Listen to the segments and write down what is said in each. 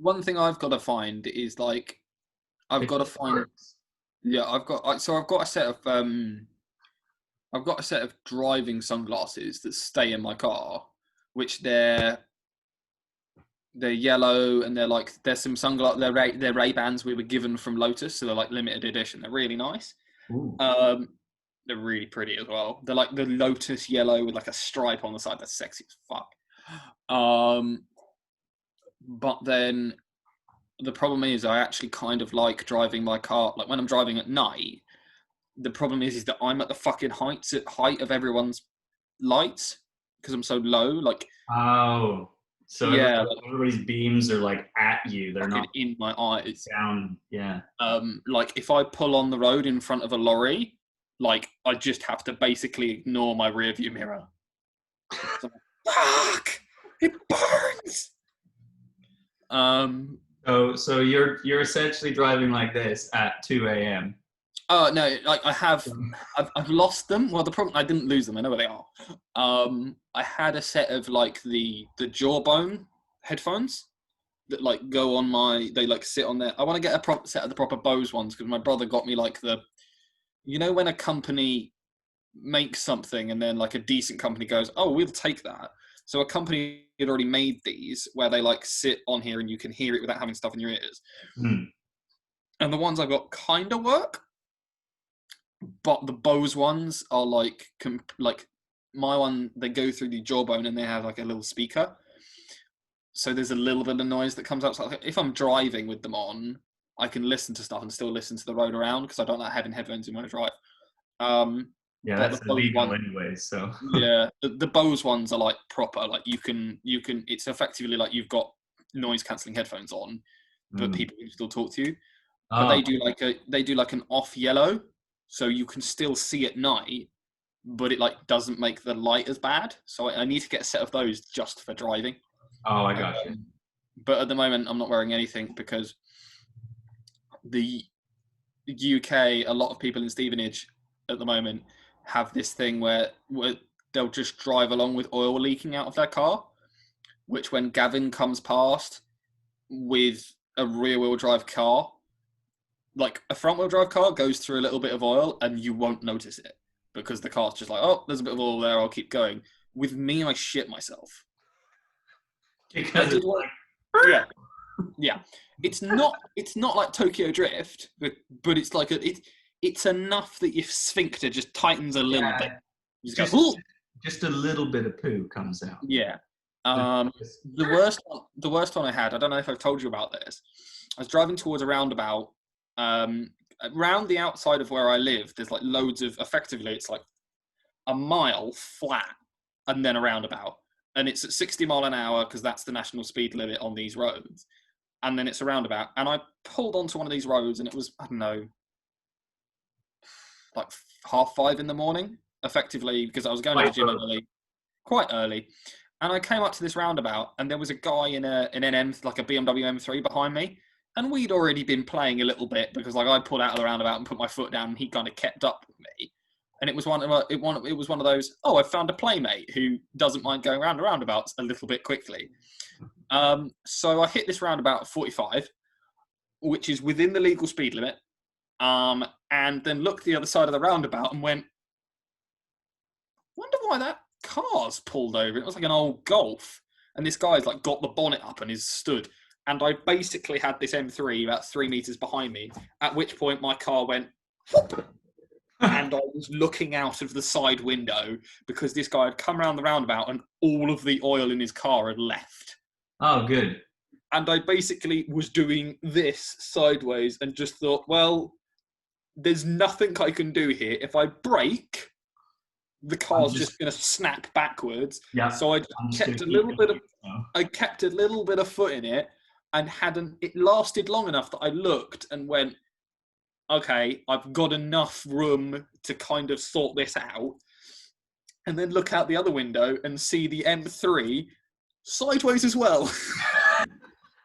one thing I've got to find is like I've It got to just find. works. Yeah, I've got a set of driving sunglasses that stay in my car, which they're yellow and they're like there's some sunglasses they're Ray-Bans we were given from Lotus, so they're like limited edition. They're really nice. Ooh. Um, they're really pretty as well. They're like the Lotus yellow with like a stripe on the side. That's sexy as fuck. Um, but then the problem is I actually kind of like driving my car. Like when I'm driving at night, the problem is that I'm at the fucking height of everyone's lights because I'm so low. Like Oh, so yeah, like everybody's beams are like at you. They're fucking not in my eyes. down. Yeah. Like if I pull on the road in front of a lorry, like I just have to basically ignore my rear view mirror. So, fuck! It burns. Um. So you're essentially driving like this at 2 a.m. Oh no! Like I've lost them. Well, the problem I didn't lose them. I know where they are. I had a set of like the Jawbone headphones that like go on my. They like sit on there. I want to get a proper set of the proper Bose ones because my brother got me like the. You know when a company makes something and then like a decent company goes, oh, we'll take that. So a company had already made these where they like sit on here and you can hear it without having stuff in your ears. Hmm. And the ones I've got kind of work, but the Bose ones are like my one. They go through the Jawbone and they have like a little speaker, so there's a little bit of noise that comes out. So if I'm driving with them on, I can listen to stuff and still listen to the road around because I don't like having headphones in when I drive. Um, Yeah, but the that's Bose illegal one, anyway. So. yeah, the Bose ones are like proper. Like you can. It's effectively like you've got noise cancelling headphones on, but Hmm. people can still talk to you. But Oh, they do like an off yellow, so you can still see at night, but it like doesn't make the light as bad. So I need to get a set of those just for driving. oh, I got you. But at the moment, I'm not wearing anything because the UK, a lot of people in Stevenage at the moment have this thing where they'll just drive along with oil leaking out of their car, which when Gavin comes past with a rear wheel drive car, like a front wheel drive car goes through a little bit of oil and you won't notice it because the car's just like, oh, there's a bit of oil there, I'll keep going. With me, I shit myself. I Because did it's one, like, yeah, yeah. It's not like Tokyo Drift, but it's like it's enough that your sphincter just tightens a little bit. yeah, You just go, just ooh, just a little bit of poo comes out. yeah. Just, The worst one I had. I don't know if I've told you about this. I was driving towards a roundabout. Around the outside of where I live, there's like loads of. Effectively, it's like a mile flat, and then a roundabout, and it's at 60 mile an hour because that's the national speed limit on these roads. And then it's a roundabout, and I pulled onto one of these roads, and it was I don't know, like 5:30 in the morning, effectively because I was going to the quite gym early. early, quite early. And I came up to this roundabout, and there was a guy in an M, like a BMW M3 behind me. And we'd already been playing a little bit because, like, I pulled out of the roundabout and put my foot down, and he kind of kept up with me. And it was it was one of those. Oh, I found a playmate who doesn't mind going around the roundabouts a little bit quickly. So I hit this roundabout at 45, which is within the legal speed limit. And then looked the other side of the roundabout and went, wonder why that car's pulled over. It was like an old Golf. And this guy's like got the bonnet up and is stood. And I basically had this M3 about 3 meters behind me, at which point my car went whoop, and I was looking out of the side window because this guy had come around the roundabout and all of the oil in his car had left. Oh, good. And I basically was doing this sideways and just thought, well, there's nothing I can do here. If I brake, the I'm car's just, just going to snap backwards. yeah, So I I'm just gonna kept a keep little bit of going. So. I kept a little bit of foot in it, and hadn't. It lasted long enough that I looked and went, okay, I've got enough room to kind of sort this out, and then look out the other window and see the M3 sideways as well.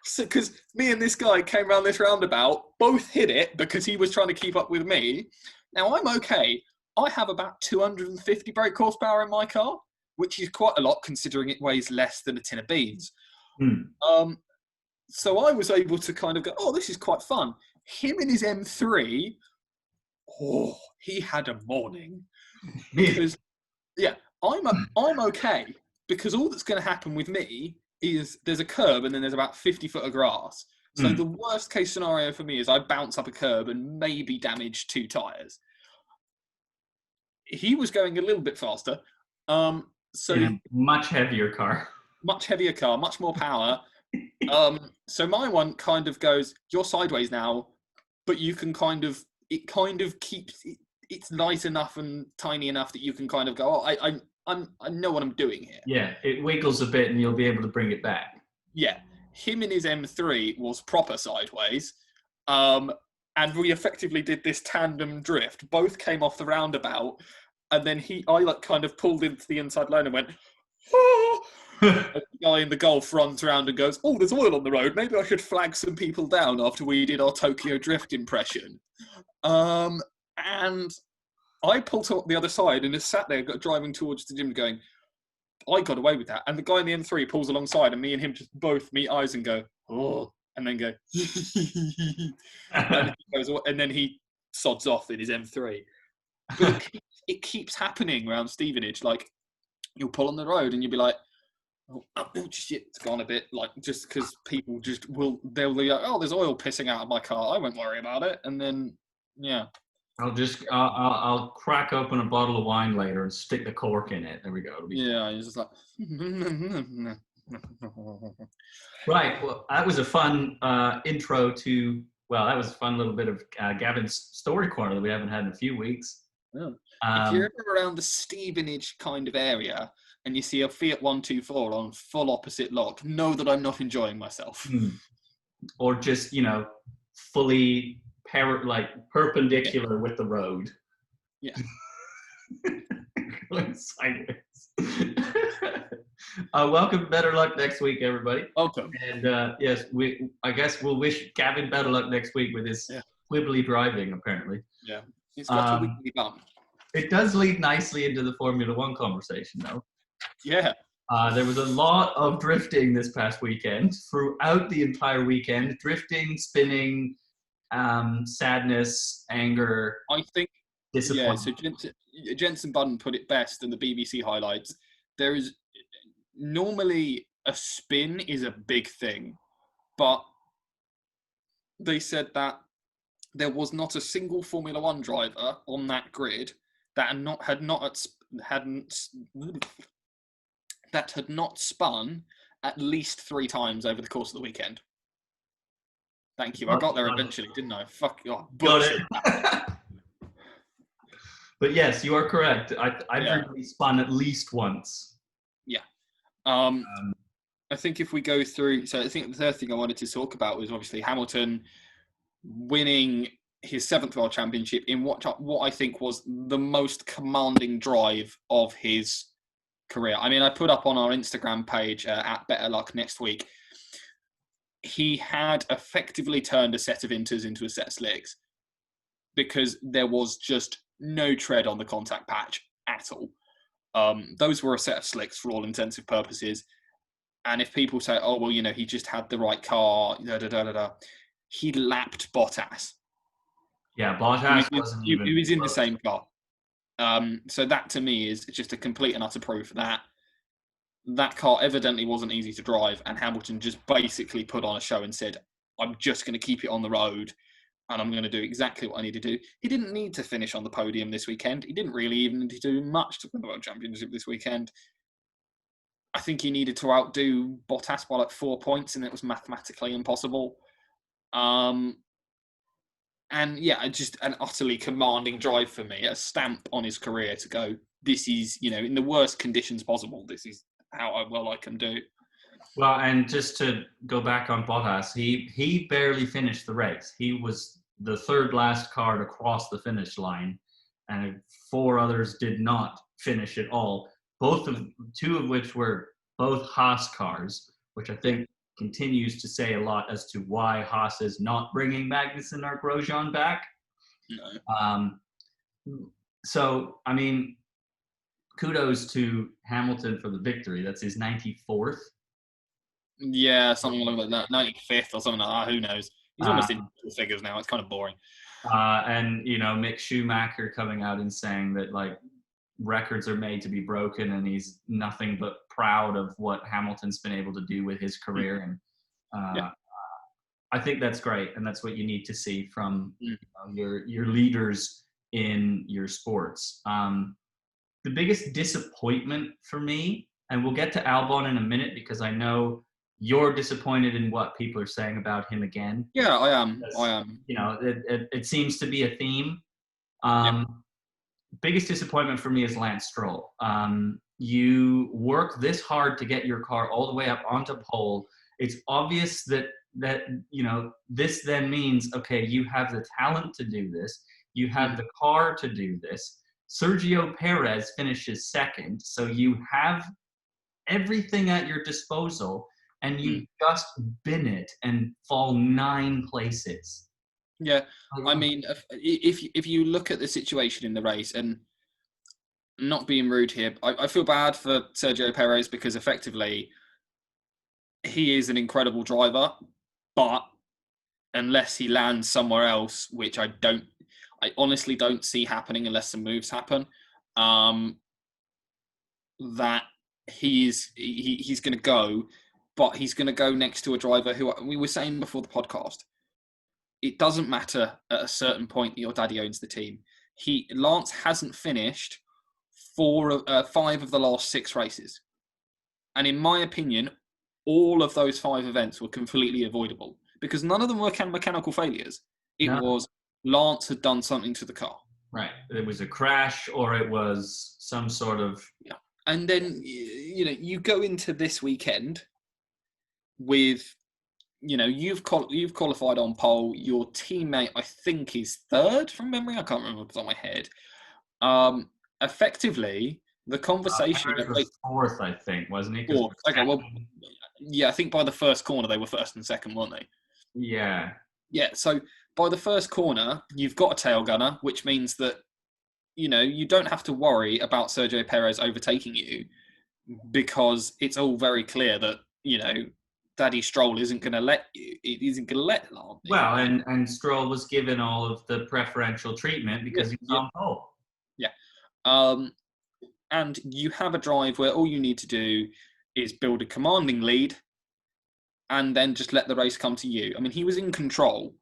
So, because me and this guy came around this roundabout, both hit it because he was trying to keep up with me. Now I'm okay. I have about 250 brake horsepower in my car, which is quite a lot considering it weighs less than a tin of beans. Hmm. Um, So I was able to kind of go, oh, this is quite fun. Him in his M3, oh, he had a morning because yeah, I'm okay because all that's going to happen with me is there's a curb and then there's about 50 foot of grass. So the worst case scenario for me is I bounce up a curb and maybe damage 2 tires. He was going a little bit faster, so In a much heavier car. much heavier car, much more power. So my one kind of goes, you're sideways now, but you can it kind of keeps it's light enough and tiny enough that you can kind of go, oh, I know what I'm doing here. Yeah, it wiggles a bit and you'll be able to bring it back. Yeah, him in his M3 was proper sideways, and we effectively did this tandem drift. Both came off the roundabout, and then I like kind of pulled into the inside lane and went, oh! And the guy in the Golf runs around and goes, oh, there's oil on the road. Maybe I should flag some people down after we did our Tokyo Drift impression. And I pulled up the other side and just sat there driving towards the gym going, I got away with that. And the guy in the M3 pulls alongside and me and him just both meet eyes and go, oh, and then go, and then he sods off in his M3. But it keeps happening around Stevenage. Like, you'll pull on the road and you'll be like, oh shit, it's gone a bit. Like, just because people they'll be like, oh, there's oil pissing out of my car. I won't worry about it. And then, yeah. I'll crack open a bottle of wine later and stick the cork in it. There we go. Yeah, you're just like. Right. Well, that was a fun intro to. Well, that was a fun little bit of Gavin's story corner that we haven't had in a few weeks. Yeah. If you're ever around the Stevenage kind of area and you see a Fiat 124 on full opposite lock, know that I'm not enjoying myself. Or just, fully perpendicular with the road. Yeah. Going sideways. Welcome to Better Luck next week, everybody. Welcome. And yes, I guess we'll wish Gavin better luck next week with his quibbly driving, apparently. Yeah. He's got a wiggly bum. It does lead nicely into the Formula One conversation, though. Yeah. There was a lot of drifting this past weekend, throughout the entire weekend. Drifting, spinning, sadness, anger, I think, disappointment. yeah, so Jensen Button put it best in the BBC highlights. There is normally a spin is a big thing, but they said that there was not a single Formula One driver on that grid that had not spun at least 3 times over the course of the weekend. Thank you. I got there eventually, didn't I? Fuck you. Got it. But yes, you are correct. I've heard he spun at least once. Yeah. I think if we go through, so I think the third thing I wanted to talk about was obviously Hamilton winning his 7th World Championship in what I think was the most commanding drive of his career. I mean, I put up on our Instagram page at Better Luck next week. He had effectively turned a set of inters into a set of slicks because there was just no tread on the contact patch at all. Those were a set of slicks for all intensive purposes. And if people say, oh, well, he just had the right car, he lapped Bottas. Yeah, Bottas wasn't even... He was in the same car. So that, to me, is just a complete and utter proof that that car evidently wasn't easy to drive, and Hamilton just basically put on a show and said, I'm just going to keep it on the road, and I'm going to do exactly what I need to do. He didn't need to finish on the podium this weekend. He didn't really even need to do much to win the World Championship this weekend. I think he needed to outdo Bottas by like 4 points, and it was mathematically impossible. And yeah, just an utterly commanding drive for me, a stamp on his career to go, this is, in the worst conditions possible, this is how well I can do. Well, and just to go back on Bottas, he barely finished the race. He was the third last car to cross the finish line, and 4 others did not finish at all. 2 of which were both Haas cars, which I think continues to say a lot as to why Haas is not bringing Magnussen or Grosjean back. No. So, I mean, kudos to Hamilton for the victory. That's his 94th. Yeah, something along that 95th or something like that. Who knows? He's almost in Um, figures now. It's kind of boring. and Mick Schumacher coming out and saying that like records are made to be broken, and he's nothing but proud of what Hamilton's been able to do with his Mm. career. And Yeah. I think that's great, and that's what you need to see from Mm. your leaders in your sports. The biggest disappointment for me, and we'll get to Albon in a minute because I know you're disappointed in what people are saying about him again. Yeah, I am. I Because, am. it seems to be a theme. Yeah. Biggest disappointment for me is Lance Stroll. You work this hard to get your car all the way up onto pole. It's obvious that this then means, okay, you have the talent to do this, you have the car to do this. Sergio Perez finishes second, so you have everything at your disposal, and you just bin it and fall 9 places. Yeah. I mean, if you look at the situation in the race, and not being rude here, I feel bad for Sergio Perez because effectively he is an incredible driver, but unless he lands somewhere else, which I honestly don't see happening unless some moves happen, that he's going to go, but he's going to go next to a driver who we were saying before the podcast. It doesn't matter at a certain point that your daddy owns the team. Lance hasn't finished 5 of the last 6 races, and in my opinion, all of those 5 events were completely avoidable because none of them were mechanical failures. It No. was Lance had done something to the car. Right. It was a crash, or it was some sort of. Yeah. And then, you go into this weekend with, you've qualified on pole. Your teammate, I think, is 3rd from memory. I can't remember off the top of my head. Effectively, the conversation. Harris was 4th, I think, wasn't he? 4th. Okay, well, yeah, I think by the first corner they were 1st and 2nd, weren't they? Yeah. Yeah, so by the first corner, you've got a tail gunner, which means that, you don't have to worry about Sergio Perez overtaking you because it's all very clear that, Daddy Stroll isn't going to let you. It isn't going to let Lance. Well, and Stroll was given all of the preferential treatment because he was on pole. Yeah. And you have a drive where all you need to do is build a commanding lead and then just let the race come to you. I mean, he was in control.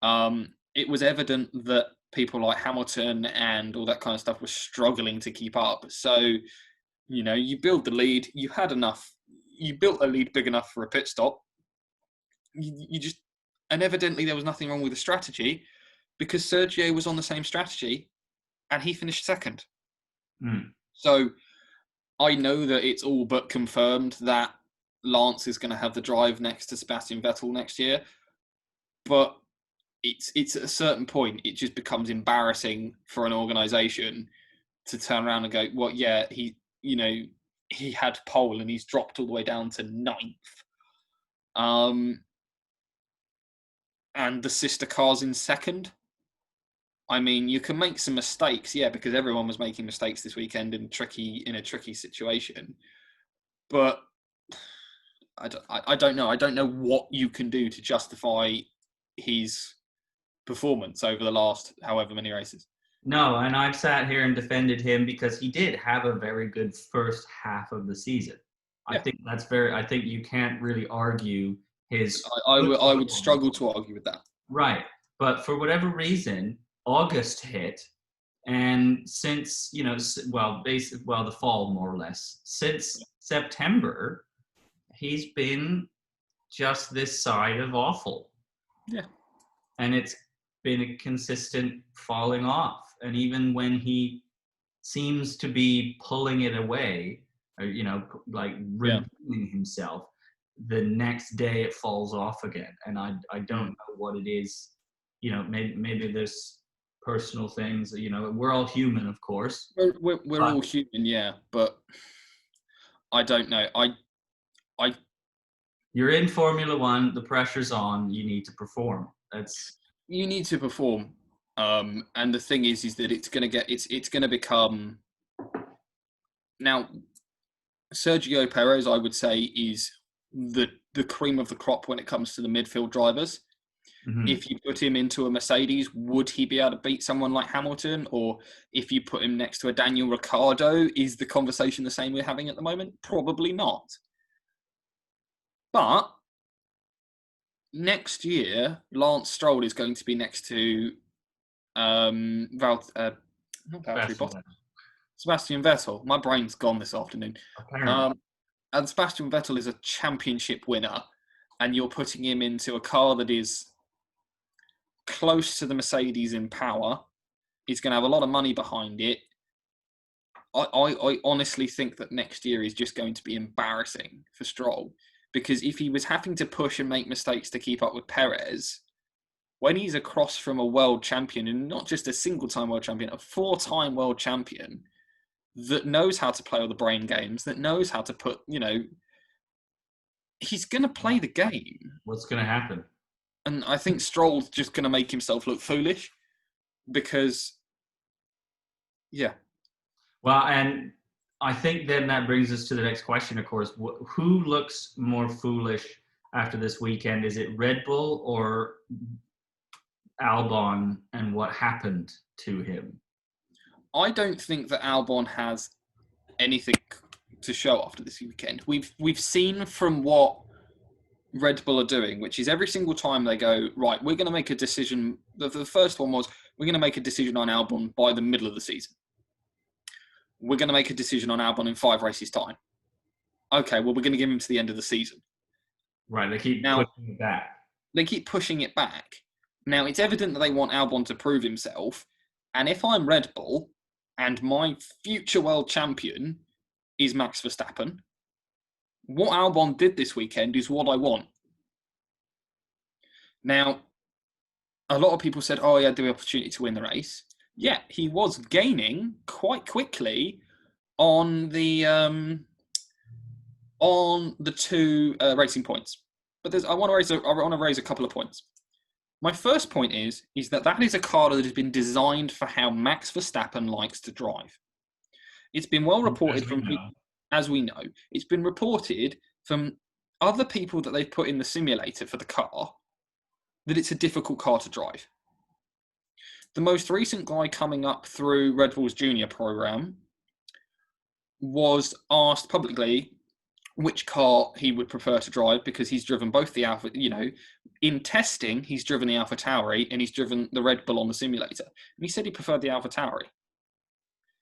It was evident that people like Hamilton and all that kind of stuff were struggling to keep up. So, you build the lead. You had enough. You built a lead big enough for a pit stop. And evidently there was nothing wrong with the strategy because Sergio was on the same strategy and he finished 2nd. So I know that it's all but confirmed that Lance is going to have the drive next to Sebastian Vettel next year. But it's at a certain point, it just becomes embarrassing for an organisation to turn around and go, well, yeah, he had pole and he's dropped all the way down to 9th. And the sister car's in 2nd. I mean, you can make some mistakes, yeah, because everyone was making mistakes this weekend in a tricky situation. But I don't know. I don't know what you can do to justify his performance over the last however many races. No, and I've sat here and defended him because he did have a very good first half of the season. Yeah. I think you can't really argue his. I would struggle to argue with that. Right. But for whatever reason, August hit, and since, the fall more or less, since September, he's been just this side of awful. Yeah. And it's been a consistent falling off. And even when he seems to be pulling it away, or, redeeming himself, the next day it falls off again. And I don't know what it is. Maybe there's personal things. We're all human, of course. We're all human, yeah. But I don't know. You're in Formula One. The pressure's on. You need to perform. You need to perform. And the thing is that it's going to become. Now, Sergio Perez, I would say, is the cream of the crop when it comes to the midfield drivers. Mhm. If you put him into a Mercedes, would he be able to beat someone like Hamilton? Or if you put him next to a Daniel Ricciardo, is the conversation the same we're having at the moment? Probably not. But next year, Lance Stroll is going to be next to not Valtteri Bottas, Sebastian Vettel. My brain's gone this afternoon. Apparently. And Sebastian Vettel is a championship winner, and you're putting him into a car that is close to the Mercedes in power. He's going to have a lot of money behind it. I honestly think that next year is just going to be embarrassing for Stroll, because if he was having to push and make mistakes to keep up with Perez, when he's across from a world champion, and not just a single-time world champion, a 4-time world champion that knows how to play all the brain games, that knows how to put, he's going to play the game. What's going to happen? And I think Stroll's just going to make himself look foolish because, yeah. Well, and I think then that brings us to the next question, of course. Who looks more foolish after this weekend? Is it Red Bull or Albon and what happened to him? I don't think that Albon has anything to show after this weekend. We've seen from what Red Bull are doing, which is every single time they go, right, we're going to make a decision. The first one was, we're going to make a decision on Albon by the middle of the season. We're going to make a decision on Albon in 5 races' time. Okay, well, we're going to give him to the end of the season. Right, they keep pushing it back. They keep pushing it back. Now, it's evident that they want Albon to prove himself. And if I'm Red Bull and my future world champion is Max Verstappen, what Albon did this weekend is what I want. Now, a lot of people said, oh, he had the opportunity to win the race. Yeah, he was gaining quite quickly on the 2 racing points. But I want to raise a couple of points. My first point is that is a car that has been designed for how Max Verstappen likes to drive. It's been well reported as we know. It's been reported from other people that they've put in the simulator for the car that it's a difficult car to drive. The most recent guy coming up through Red Bull's junior program was asked publicly which car he would prefer to drive, because he's driven both the Alpha, in testing, he's driven the AlphaTauri and he's driven the Red Bull on the simulator. And he said he preferred the AlphaTauri.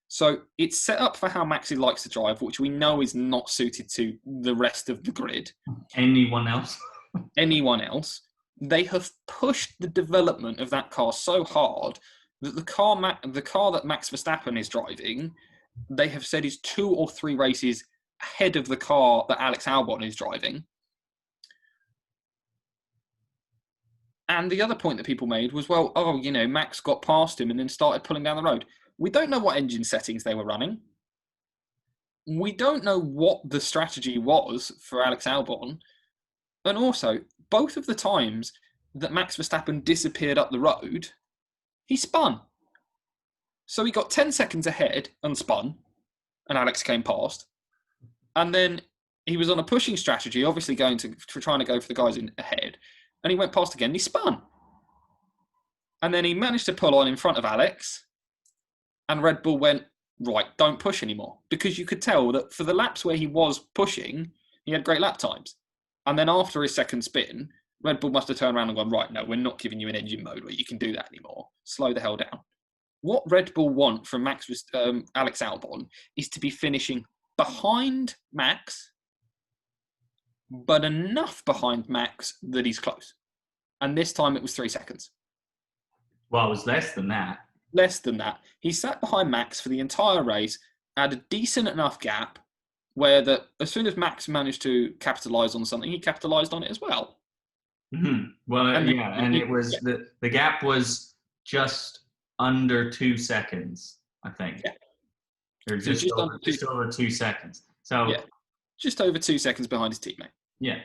So it's set up for how Maxi likes to drive, which we know is not suited to the rest of the grid. Anyone else? Anyone else. They have pushed the development of that car so hard that the car that Max Verstappen is driving, they have said is 2 or 3 races ahead of the car that Alex Albon is driving. And the other point that people made was, well, Max got past him and then started pulling down the road. We don't know what engine settings they were running. We don't know what the strategy was for Alex Albon. And also, both of the times that Max Verstappen disappeared up the road, he spun. So he got 10 seconds ahead and spun, and Alex came past. And then he was on a pushing strategy, obviously trying to go for the guys in ahead. And he went past again and he spun. And then he managed to pull on in front of Alex. And Red Bull went, right, don't push anymore. Because you could tell that for the laps where he was pushing, he had great lap times. And then after his second spin, Red Bull must have turned around and gone, right, no, we're not giving you an engine mode where you can do that anymore. Slow the hell down. What Red Bull want from Alex Albon is to be finishing behind Max, but enough behind Max that he's close. And this time it was 3 seconds. Well, it was less than that. Less than that. He sat behind Max for the entire race, had a decent enough gap where as soon as Max managed to capitalise on something, he capitalised on it as well. Mm-hmm. Well, it was the gap was just under 2 seconds, I think. Yeah. Or just over 2 seconds. So yeah, just over 2 seconds behind his teammate. Yeah.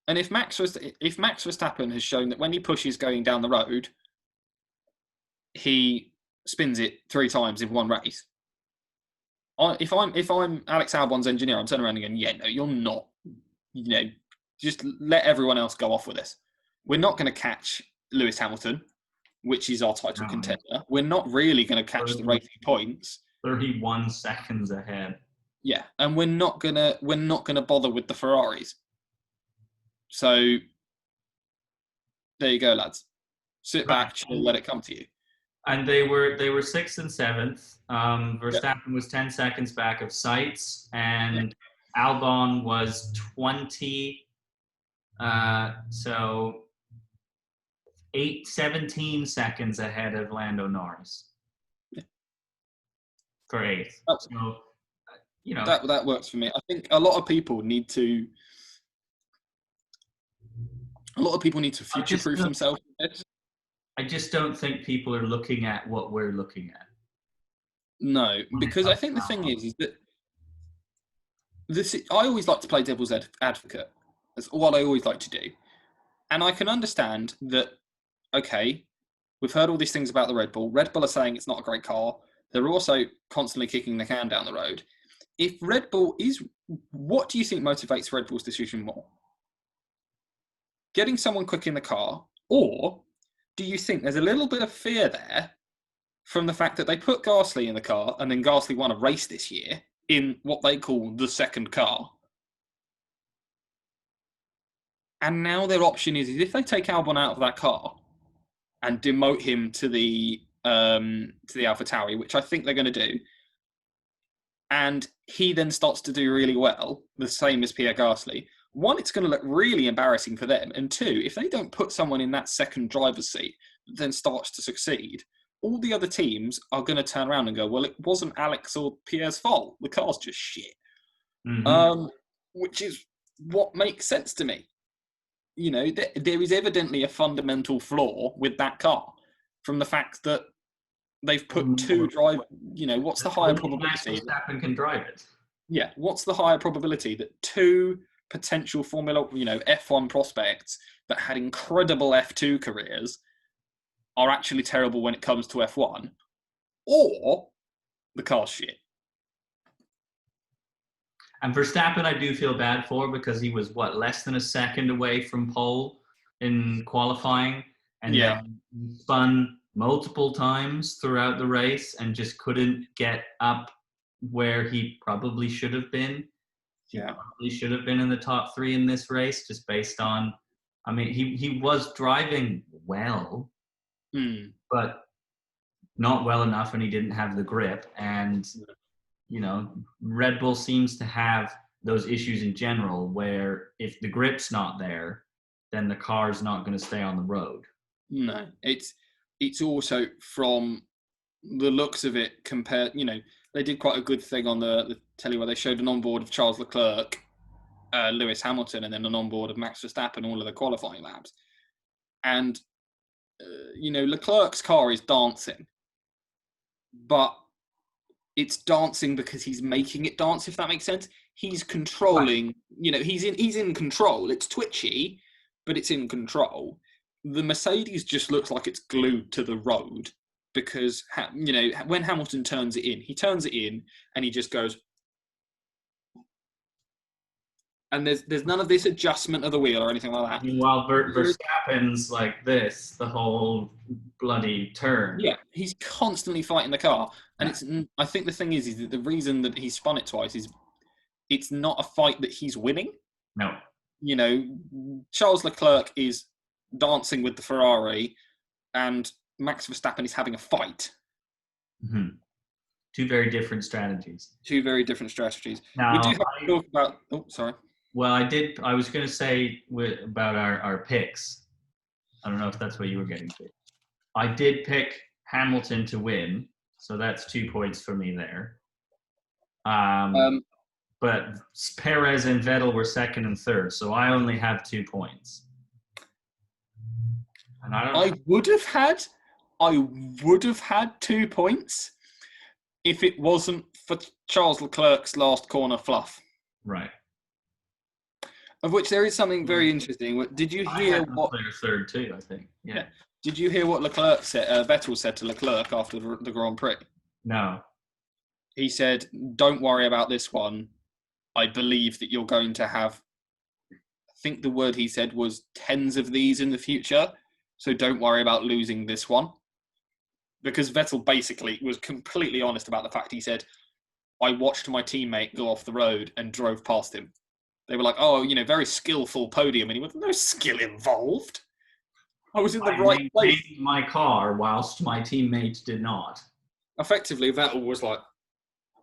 And if Max Verstappen has shown that when he pushes going down the road, he spins it 3 times in one race. If I'm Alex Albon's engineer, I'm turning around and going, yeah, no, you're just let everyone else go off with this. We're not going to catch Lewis Hamilton, which is our title contender. We're not really going to catch the racing points. 31 seconds ahead. Yeah, and we're not gonna bother with the Ferraris. So there you go, lads. Sit back, chill, let it come to you. And they were 6th and 7th. Verstappen was 10 seconds back of Sainz, and Albon was 20. So 17 seconds ahead of Lando Norris for 8th. So that works for me. I think a lot of people need to future-proof themselves. I just don't think people are looking at what we're looking at. No, because I think the thing is that I always like to play devil's advocate. That's what I always like to do. And I can understand that, okay, we've heard all these things about the Red Bull. Red Bull are saying it's not a great car. They're also constantly kicking the can down the road. If Red Bull is, what do you think motivates Red Bull's decision more? Getting someone quick in the car, or do you think there's a little bit of fear there from the fact that they put Gasly in the car and then Gasly won a race this year in what they call the second car? And now their option is if they take Albon out of that car and demote him to the AlphaTauri, which I think they're going to do, and he then starts to do really well, the same as Pierre Gasly, one, it's going to look really embarrassing for them. And two, if they don't put someone in that second driver's seat that then starts to succeed, all the other teams are going to turn around and go, well, it wasn't Alex or Pierre's fault. The car's just shit. Mm-hmm. Which is what makes sense to me. There is evidently a fundamental flaw with that car from the fact that they've put two drive. What's the higher probability? Verstappen can drive it. Yeah, what's the higher probability that two potential Formula, F1 prospects that had incredible F2 careers are actually terrible when it comes to F1, or the car's shit? And Verstappen, I do feel bad for because he was less than a second away from pole in qualifying, and then he spun multiple times throughout the race and just couldn't get up where he probably should have been. He probably should have been in the top 3 in this race, just based on, he was driving well, but not well enough, and he didn't have the grip. And, Red Bull seems to have those issues in general, where if the grip's not there, then the car's not going to stay on the road. No, it's also, from the looks of it, compared, they did quite a good thing on the telly where they showed an onboard of Charles Leclerc, Lewis Hamilton, and then an onboard of Max Verstappen, all of the qualifying laps. And, Leclerc's car is dancing, but it's dancing because he's making it dance, if that makes sense. He's controlling, he's in control. It's twitchy, but it's in control. The Mercedes just looks like it's glued to the road because, when Hamilton turns it in and he just goes, and there's none of this adjustment of the wheel or anything like that. While Verstappen's like this the whole bloody turn. Yeah, he's constantly fighting the car. And I think the thing is that the reason that he spun it twice is it's not a fight that he's winning. No. Charles Leclerc is dancing with the Ferrari and Max Verstappen is having a fight. Mm-hmm. Two very different strategies. Now, we do have to talk about... Oh, sorry. Well, I was going to say about our picks. I don't know if that's what you were getting to. I did pick Hamilton to win, so that's 2 points for me there. But Perez and Vettel were second and third, so I only have 2 points. And I would have had 2 points if it wasn't for Charles Leclerc's last corner fluff. Right. Of which there is something very interesting. Did you hear what? Third too, I think. Yeah. Did you hear what Vettel said to Leclerc after the Grand Prix? No. He said, "Don't worry about this one. I believe that you're going to have think the word he said was tens of these in the future. So don't worry about losing this one. Because Vettel basically was completely honest about the fact he said, I watched my teammate go off the road and drove past him. They were like, oh, very skillful podium. And he went, no skill involved. I was in the right place. I maintained my car whilst my teammate did not. Effectively, Vettel was like,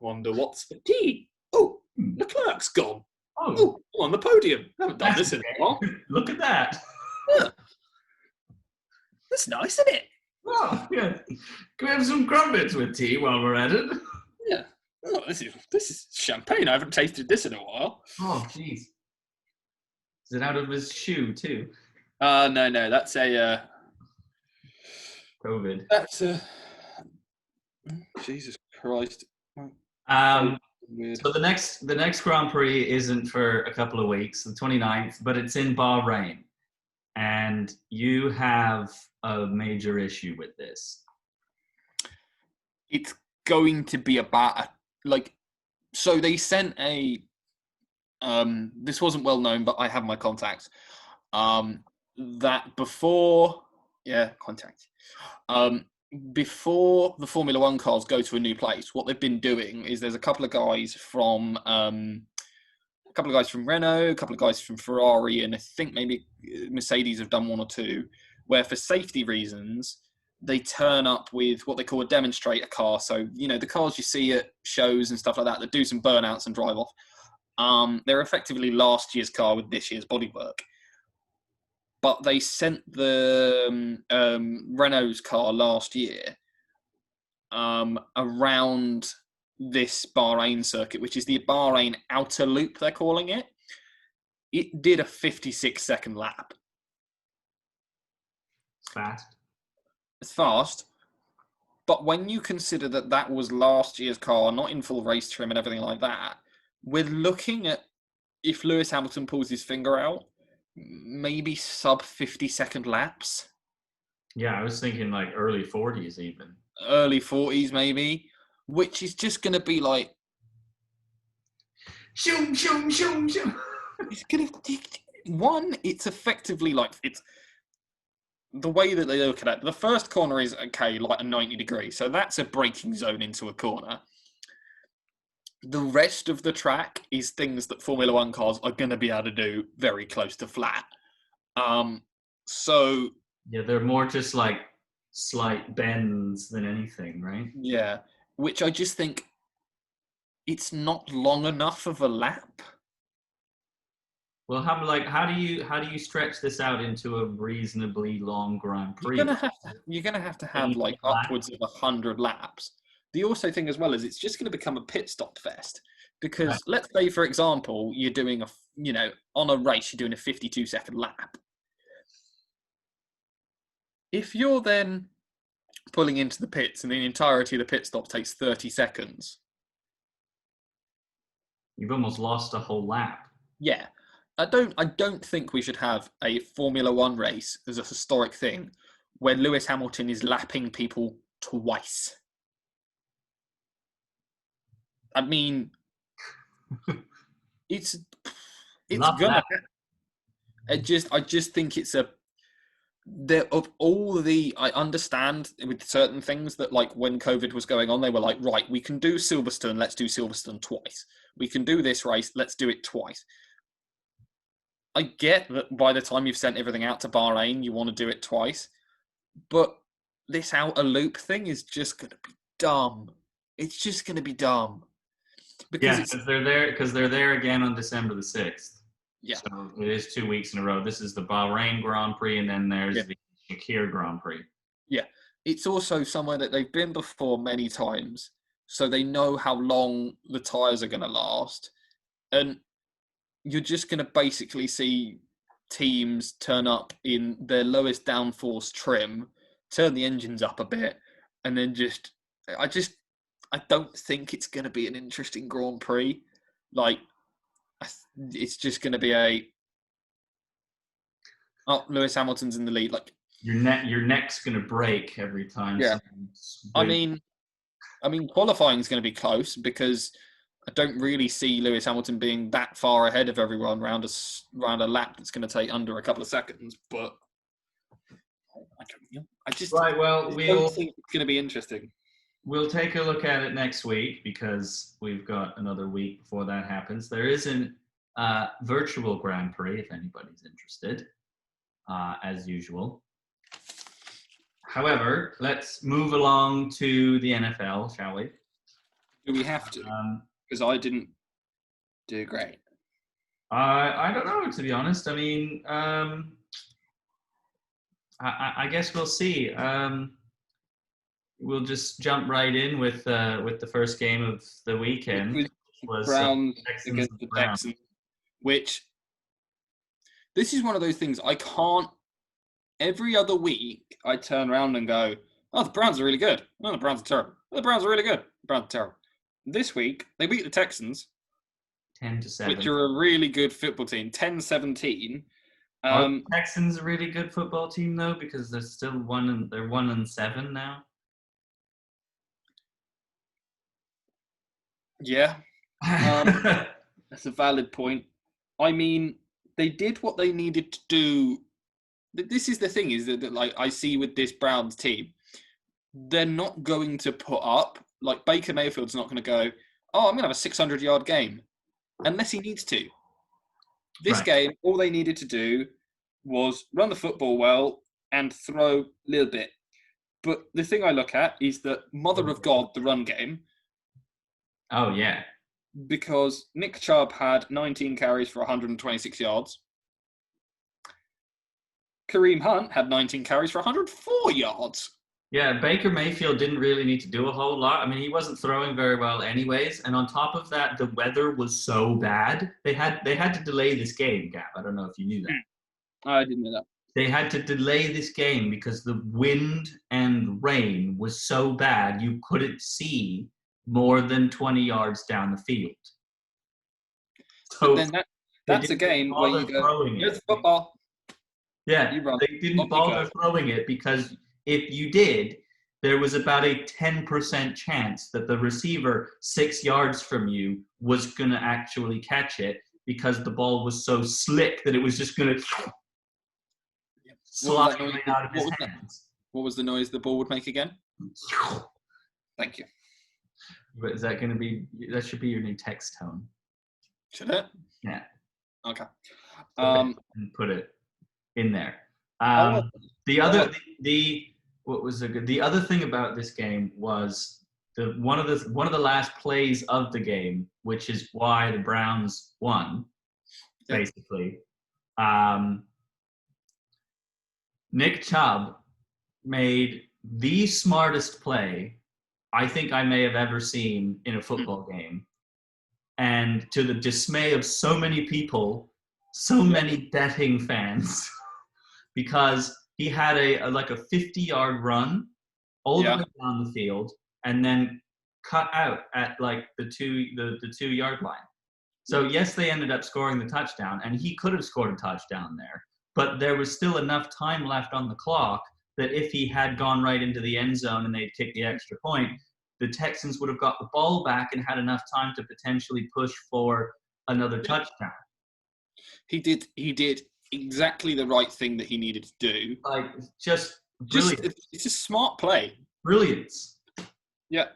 wonder what's the T? Oh, Leclerc's gone. Oh, I'm on the podium. I haven't done this in a while. Look at that. Yeah. That's nice, isn't it? Oh, yeah. Can we have some crumpets with tea while we're at it? Yeah. Oh, this is champagne. I haven't tasted this in a while. Oh, jeez. Is it out of his shoe, too? No. That's a... COVID. That's a... Jesus Christ. Weird. So the next Grand Prix isn't for a couple of weeks, the 29th, but it's in Bahrain. And you have a major issue with this. It's going to be about so they sent a this wasn't well known, but I have my contacts. That before before the Formula One cars go to a new place, what they've been doing is there's a couple of guys from Renault, a couple of guys from Ferrari, and I think maybe Mercedes have done one or two, where for safety reasons, they turn up with what they call a demonstrator car. So, the cars you see at shows and stuff like that do some burnouts and drive off. They're effectively last year's car with this year's bodywork. But they sent the Renault's car last year around this Bahrain circuit, which is the Bahrain outer loop, they're calling it. It did a 56-second lap. It's fast. It's fast. But when you consider that was last year's car, not in full race trim and everything like that, we're looking at, if Lewis Hamilton pulls his finger out, maybe sub 50-second laps. Yeah, I was thinking like early 40s even. Early 40s maybe, which is just going to be like... Shoom, shoom, shoom, shoom. It's going to... One, it's effectively like... It's the way that they look at it. The first corner is, okay, like a 90 degree. So that's a braking zone into a corner. The rest of the track is things that Formula One cars are going to be able to do very close to flat. So... Yeah, they're more just like slight bends than anything, right? Yeah, which I just think it's not long enough of a lap. Well, how do you stretch this out into a reasonably long Grand Prix? You're gonna have to have like upwards of 100 laps. The also thing as well is it's just going to become a pit stop fest, because right. Let's say, for example, you're doing on a race you're doing a 52-second lap. If you're then pulling into the pits and the entirety of the pit stop takes 30 seconds, you've almost lost a whole lap. Yeah. I don't think we should have a Formula One race as a historic thing where Lewis Hamilton is lapping people twice. I mean, it's gonna. I just think it's a. Of all I understand with certain things that, like, when COVID was going on, they were like, right, we can do Silverstone, let's do Silverstone twice. We can do this race, let's do it twice. I get that by the time you've sent everything out to Bahrain, you want to do it twice. But this outer loop thing is just going to be dumb. It's just going to be dumb. Because they're there again on December the 6th. Yeah. So it is 2 weeks in a row. This is the Bahrain Grand Prix, and then there's the Shakir Grand Prix. Yeah. It's also somewhere that they've been before many times, so they know how long the tyres are going to last. And you're just going to basically see teams turn up in their lowest downforce trim, turn the engines up a bit, and then I don't think it's going to be an interesting Grand Prix. Like, it's just going to be Lewis Hamilton's in the lead. Like, your neck's going to break every time. Yeah. I mean, qualifying is going to be close because I don't really see Lewis Hamilton being that far ahead of everyone round a lap that's going to take under a couple of seconds. But I just Right. Well, don't think it's going to be interesting. we'll take a look at it next week because we've got another week before that happens. There is an virtual Grand Prix if anybody's interested, as usual. However, let's move along to the NFL, shall we? Do we have to? Because I didn't do great. I don't know, to be honest. I mean, I guess we'll see. We'll just jump right in with the first game of the weekend, which was Browns Texans against the Browns. Texans. Which this is one of those things I can't. Every other week, I turn around and go, "Oh, the Browns are really good. Oh, the Browns are terrible. Oh, the Browns are really good. The Browns are terrible." This week, they beat the Texans, 10-7. which are a really good football team, 10-17. Are the Texans a really good football team though? Because they're still 1-7 now. Yeah, that's a valid point. I mean, they did what they needed to do. This is the thing: is that like I see with this Browns team, they're not going to put up like Baker Mayfield's not going to go. Oh, I'm going to have a 600-yard game, unless he needs to. This game, all they needed to do was run the football well and throw a little bit. But the thing I look at is that mother of God, the run game. Oh, yeah. Because Nick Chubb had 19 carries for 126 yards. Kareem Hunt had 19 carries for 104 yards. Yeah, Baker Mayfield didn't really need to do a whole lot. I mean, he wasn't throwing very well anyways. And on top of that, the weather was so bad. They had to delay this game, Gav. I don't know if you knew that. I didn't know that. They had to delay this game because the wind and rain was so bad you couldn't see more than 20 yards down the field. So but then that's a game where you go, here's football. Yeah, they didn't bother throwing it because if you did, there was about a 10% chance that the receiver 6 yards from you was going to actually catch it because the ball was so slick that it was just going to slide right out of his hands. What was the noise the ball would make again? Thank you. But is that going to be, that should be your new text tone. Should it? Yeah. Okay. And put it in there. The other thing about this game was one of the last plays of the game, which is why the Browns won, basically. Nick Chubb made the smartest play I think I may have ever seen in a football game. And to the dismay of so many people, so many betting fans, because he had a 50-yard run all the way down the field and then cut out at like the 2-yard line. So yes, they ended up scoring the touchdown, and he could have scored a touchdown there, but there was still enough time left on the clock that if he had gone right into the end zone and they'd kicked the extra point, the Texans would have got the ball back and had enough time to potentially push for another touchdown. He did exactly the right thing that he needed to do. Like, just brilliant. It's a smart play. Brilliance. Yeah.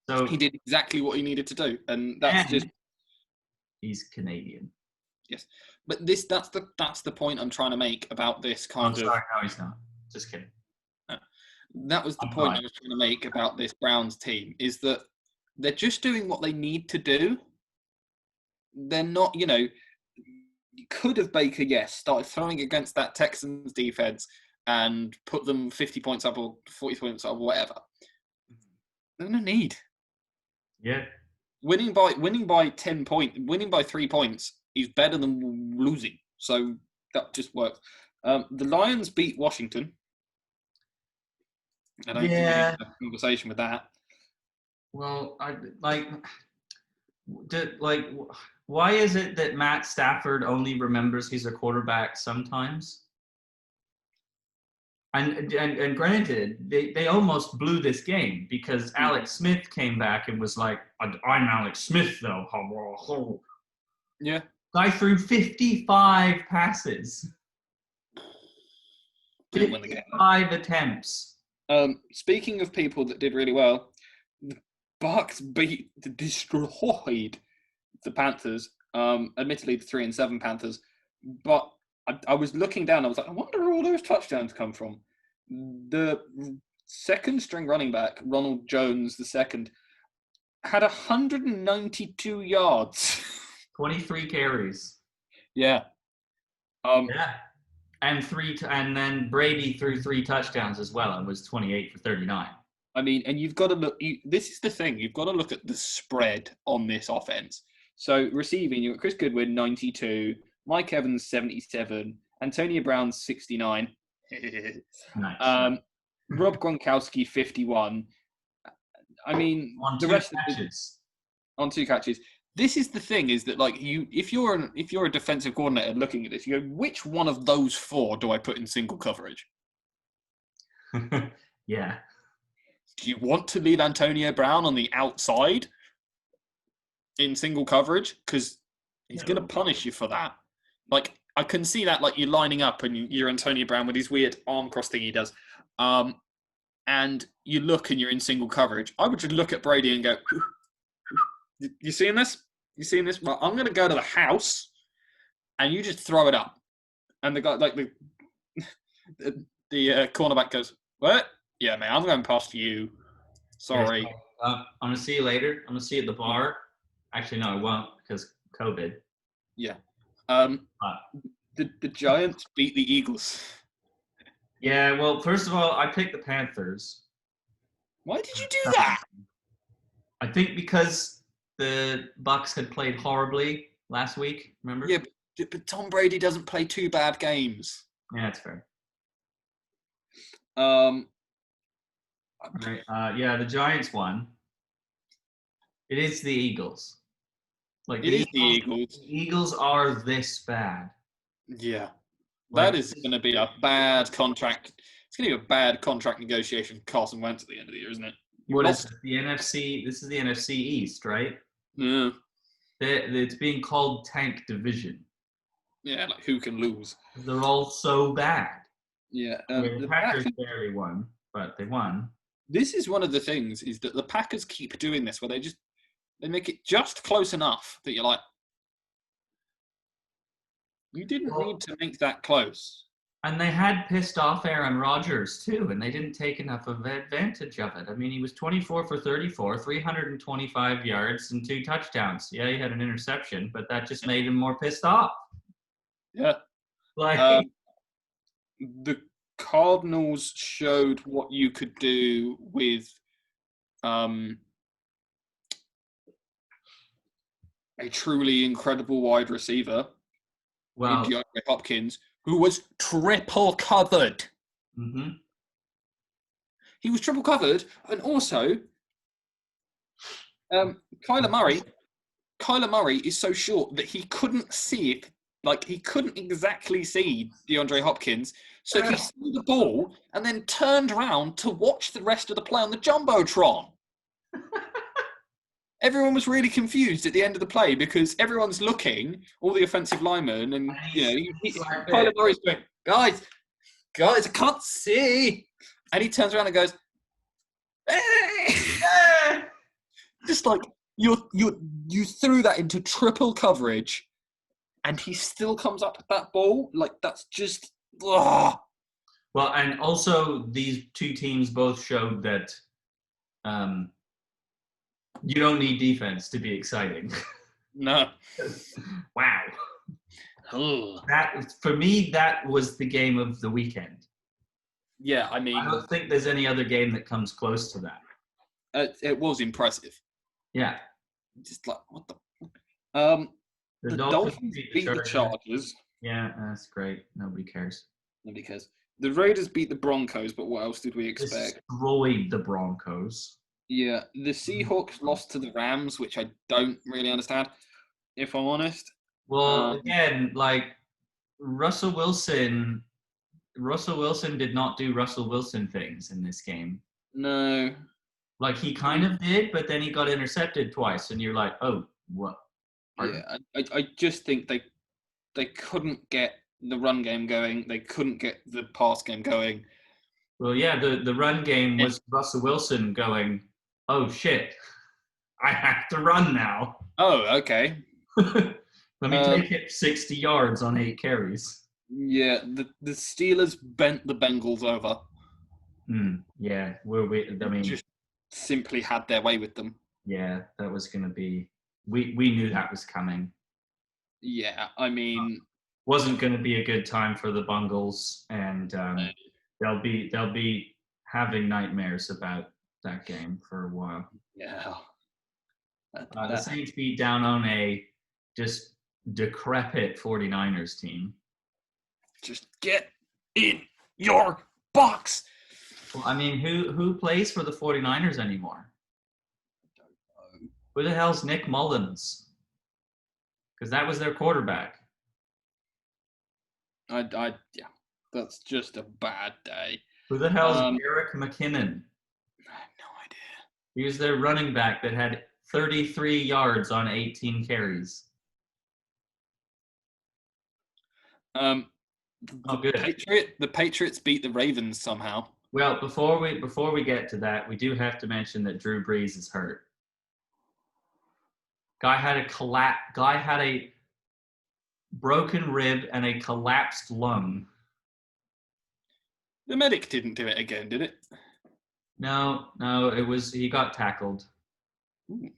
So he did exactly what he needed to do, and that's just. He's Canadian. Yes, but that's the point I'm trying to make about this kind of. Sorry, no, he's not. Just kidding. That was the point I was trying to make about this Browns team, is that they're just doing what they need to do. They're not, could have Baker, started throwing against that Texans defense and put them 50 points up or 40 points up or whatever. There's no need. Yeah. Winning by 10 points, winning by 3 points is better than losing. So that just works. The Lions beat Washington. I don't think we need to have a conversation with that. Well, why is it that Matt Stafford only remembers he's a quarterback sometimes? And granted, they almost blew this game because Alex Smith came back and was like, "I'm Alex Smith, though." Yeah. Guy threw 55 passes, Didn't win the game. 55 attempts. Speaking of people that did really well, the Bucks destroyed the Panthers. Admittedly, the 3-7 Panthers, but I was looking down. I was like, I wonder where all those touchdowns come from. The second string running back, Ronald Jones II, had 192 yards. 23 carries. Yeah. Yeah. And then Brady threw 3 touchdowns as well and was 28 for 39. I mean, and you've got to look. This is the thing. You've got to look at the spread on this offense. So receiving, you've got Chris Goodwin 92, Mike Evans 77, Antonio Brown 69, Nice. Rob Gronkowski 51. I mean, On the 2 rest catches. on 2 catches. This is the thing: is that like if you're a defensive coordinator looking at this, you go, which one of those 4 do I put in single coverage? Yeah. Do you want to lead Antonio Brown on the outside in single coverage? Because he's going to punish you for that. Like, I can see that, like, you're lining up and you're Antonio Brown with his weird arm cross thing he does. And you look and you're in single coverage. I would just look at Brady and go, you seeing this? You seeing this? Well, I'm going to go to the house and you just throw it up. And the guy, like, the cornerback goes, what? Yeah, man, I'm going past you. Sorry. I'm going to see you later. I'm going to see you at the bar. Actually, no, I won't because COVID. Yeah. The Giants beat the Eagles. Yeah, well, first of all, I picked the Panthers. Why did you do that? I think because the Bucks had played horribly last week, remember? Yeah, but Tom Brady doesn't play 2 bad games. Yeah, that's fair. Right. Yeah, the Giants won. It is the Eagles. Like it is the Eagles. The Eagles are this bad. Yeah. Like, that is going to be a bad contract. It's going to be a bad contract negotiation for Carson Wentz at the end of the year, isn't it? What is it? The NFC? This is the NFC East, right? Yeah. It's being called Tank Division. Yeah, like who can lose? They're all so bad. Yeah. The Packers barely won, but they won. This is one of the things, is that the Packers keep doing this, where they make it just close enough that you're like, you didn't need to make that close. And they had pissed off Aaron Rodgers too, and they didn't take enough of advantage of it. I mean, he was 24 for 34, 325 yards and 2 touchdowns. Yeah, he had an interception, but that just made him more pissed off. Yeah. Like the Cardinals showed what you could do with a truly incredible wide receiver, in DeAndre Hopkins, who was triple covered. Mm-hmm. He was triple covered, and also Kyler Murray is so short that he couldn't see it. Like, he couldn't exactly see DeAndre Hopkins, so he saw the ball and then turned around to watch the rest of the play on the Jumbotron. Everyone was really confused at the end of the play because everyone's looking, all the offensive linemen, and Kyler Murray's going, guys, I can't see. And he turns around and goes, hey! Just like you threw that into triple coverage, and he still comes up with that ball. Like, that's just. Ugh. Well, and also these 2 teams both showed that you don't need defense to be exciting. No. Wow. That, for me, that was the game of the weekend. Yeah, I mean, I don't think there's any other game that comes close to that. It was impressive. Yeah. Just like, what the. The Dolphins beat the Chargers. Yeah, that's great. Nobody cares. Nobody cares. The Raiders beat the Broncos, but what else did we expect? Destroyed the Broncos. Yeah. The Seahawks lost to the Rams, which I don't really understand, if I'm honest. Well, again, like, Russell Wilson Russell Wilson did not do Russell Wilson things in this game. No. Like, he kind of did, but then he got intercepted twice, and you're like, oh, what? Pardon? Yeah, I just think they couldn't get the run game going. They couldn't get the pass game going. Well, yeah, the run game was Russell Wilson going, oh, shit, I have to run now. Oh, okay. Let me take it 60 yards on 8 carries. Yeah, the Steelers bent the Bengals over. Yeah, I mean, just simply had their way with them. Yeah, that was going to be. We knew that was coming. Yeah, I mean, wasn't going to be a good time for the Bungles, and they'll be having nightmares about that game for a while. Yeah. The Saints beat down on a just decrepit 49ers team. Just get in your box. Well, I mean, who plays for the 49ers anymore? Who the hell's Nick Mullins? Because that was their quarterback. Yeah, that's just a bad day. Who the hell's Eric McKinnon? I have no idea. He was their running back that had 33 yards on 18 carries. Good. The Patriots beat the Ravens somehow. Well, before we get to that, we do have to mention that Drew Brees is hurt. Guy had a broken rib and a collapsed lung. The medic didn't do it again, did it? No, he got tackled. Ooh.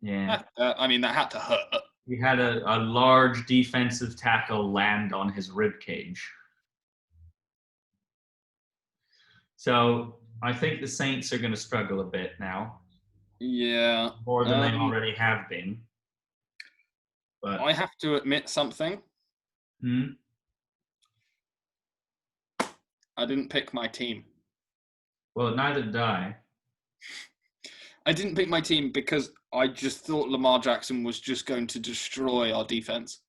Yeah. I mean, that had to hurt. He had a large defensive tackle land on his rib cage. So I think the Saints are going to struggle a bit now. Yeah. More than they already have been. But I have to admit something. I didn't pick my team. Well, neither did I. I didn't pick my team because I just thought Lamar Jackson was just going to destroy our defense.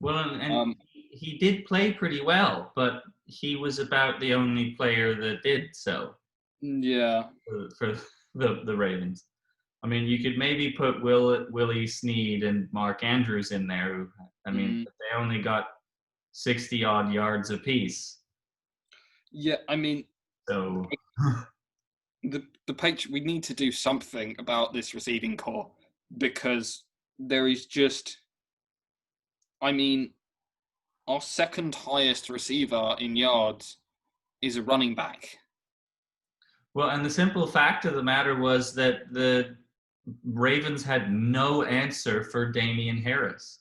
Well, and he did play pretty well, but he was about the only player that did so. Yeah. For the Ravens. I mean, you could maybe put Willie Snead and Mark Andrews in there. I mean, they only got 60-odd yards apiece. Yeah, I mean, so the Patriots, we need to do something about this receiving core because there is just, I mean, our second highest receiver in yards is a running back. Well, and the simple fact of the matter was that the Ravens had no answer for Damian Harris.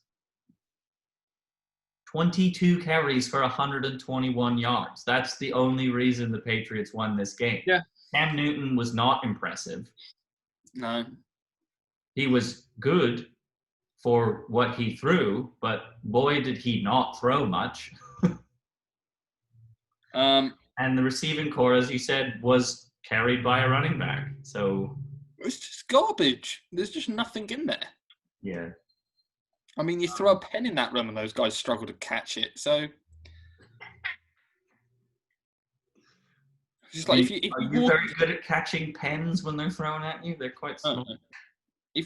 22 carries for 121 yards. That's the only reason the Patriots won this game. Yeah. Cam Newton was not impressive. No. He was good for what he threw, but boy, did he not throw much. And the receiving core, as you said, was carried by a running back. So it's just garbage. There's just nothing in there. Yeah. I mean, you throw a pen in that room and those guys struggle to catch it. So just like are you very good at catching pens when they're thrown at you? They're quite small. I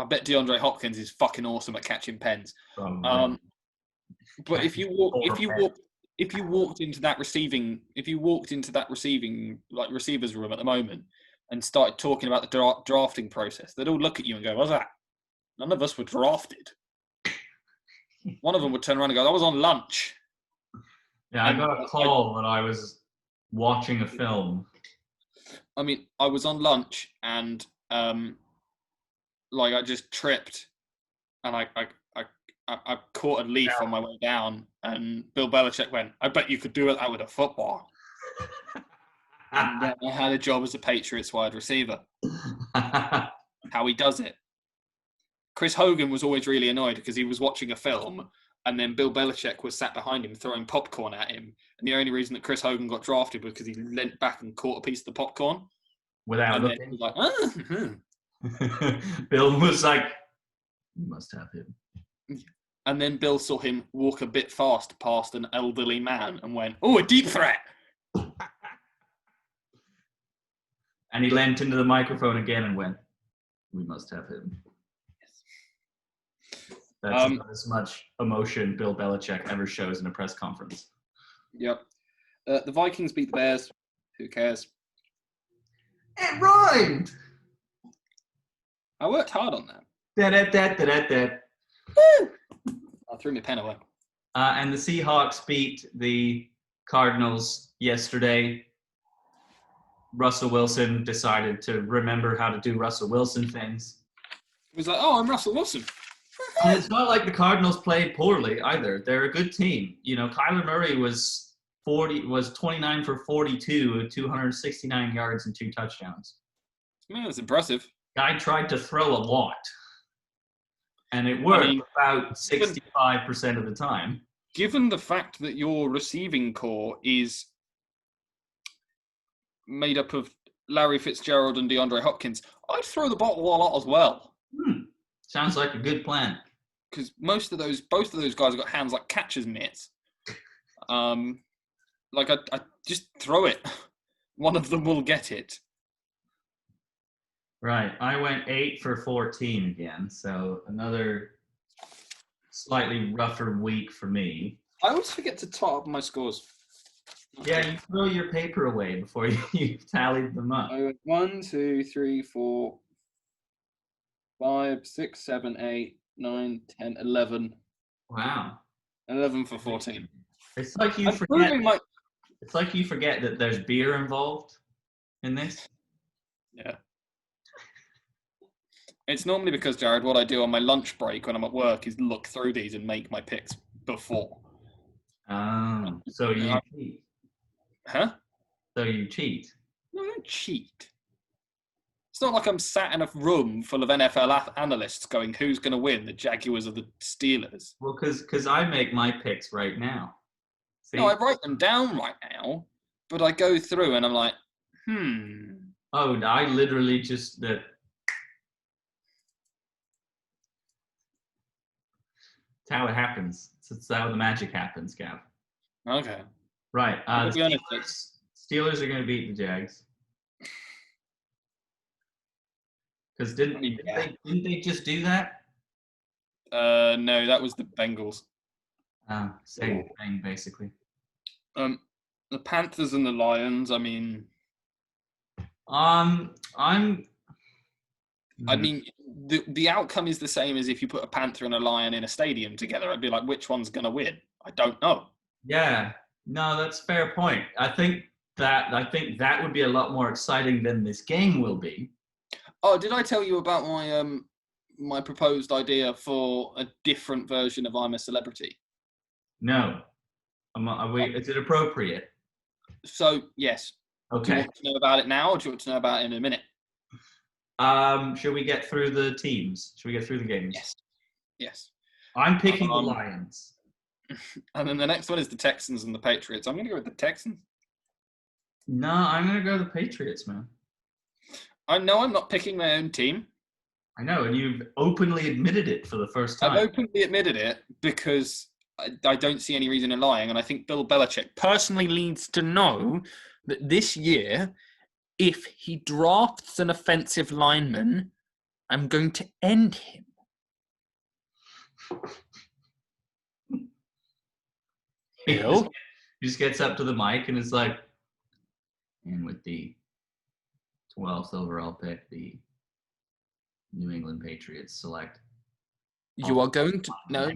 bet DeAndre Hopkins is fucking awesome at catching pens. But if you walked into that receiving like receivers room at the moment and started talking about the drafting process, they'd all look at you and go, "What's that? None of us were drafted." One of them would turn around and go, "I was on lunch." Yeah, I got a call when I was watching a film. I mean, I was on lunch and I just tripped and I caught a leaf on my way down, and Bill Belichick went, "I bet you could do that with a football." And then I had a job as a Patriots wide receiver. How he does it. Chris Hogan was always really annoyed because he was watching a film and then Bill Belichick was sat behind him throwing popcorn at him. And the only reason that Chris Hogan got drafted was because he leant back and caught a piece of the popcorn. Without looking. He was like, Bill was like, "You must have him." And then Bill saw him walk a bit fast past an elderly man and went, "Oh, a deep threat." And he leant into the microphone again and went, "We must have him." That's not as much emotion Bill Belichick ever shows in a press conference. Yep. The Vikings beat the Bears. Who cares? It rhymed! I worked hard on that. Da-da-da-da-da-da. I threw my pen away. And the Seahawks beat the Cardinals yesterday. Russell Wilson decided to remember how to do Russell Wilson things. He was like, "Oh, I'm Russell Wilson." And it's not like the Cardinals played poorly either. They're a good team. You know, Kyler Murray was 29 for 42 with 269 yards and 2 touchdowns. Man, that's impressive. Guy tried to throw a lot. And it worked about 65% of the time. Given the fact that your receiving core is made up of Larry Fitzgerald and DeAndre Hopkins, I'd throw the ball a lot as well. Sounds like a good plan. Because both of those guys have got hands like catcher's mitts. Like I just throw it. One of them will get it. Right. I went 8 for 14 again, so another slightly rougher week for me. I always forget to top up my scores. Yeah, you throw your paper away before you tallied them up. I went 1, 2, 3, 4, 5, 6, 7, 8, 9, 10, 11. Wow. 11 for 14. It's like you forget. It's like you forget that there's beer involved in this. Yeah. It's normally because, Jared, what I do on my lunch break when I'm at work is look through these and make my picks before. So you cheat. Huh? So you cheat. No, I don't cheat. It's not like I'm sat in a room full of NFL analysts going, "Who's going to win, the Jaguars or the Steelers?" Well, because I make my picks right now. See? No, I write them down right now, but I go through and I'm like, Oh, I literally just that. It's how it happens. It's how the magic happens, Gav. Okay. Right. Steelers are going to beat the Jags. Because didn't they just do that? No, that was the Bengals. Same thing, basically. The Panthers and the Lions, I mean... the outcome is the same as if you put a Panther and a Lion in a stadium together. I'd be like, which one's going to win? I don't know. Yeah. No, that's a fair point. I think that would be a lot more exciting than this game will be. Oh, did I tell you about my my proposed idea for a different version of I'm a Celebrity? No. Is it appropriate? So, yes. Okay. Do you want to know about it now, or do you want to know about it in a minute? Should we get through the teams? Should we get through the games? Yes. I'm picking the Lions. And then the next one is the Texans and the Patriots. I'm going to go with the Texans. No, I'm going to go the Patriots, man. I know I'm not picking my own team. I know, and you've openly admitted it for the first time. I've openly admitted it because I don't see any reason in lying, and I think Bill Belichick personally needs to know that this year, if he drafts an offensive lineman, I'm going to end him. He just gets up to the mic and is like, and with the 12th overall pick, the New England Patriots select. You are going to... No.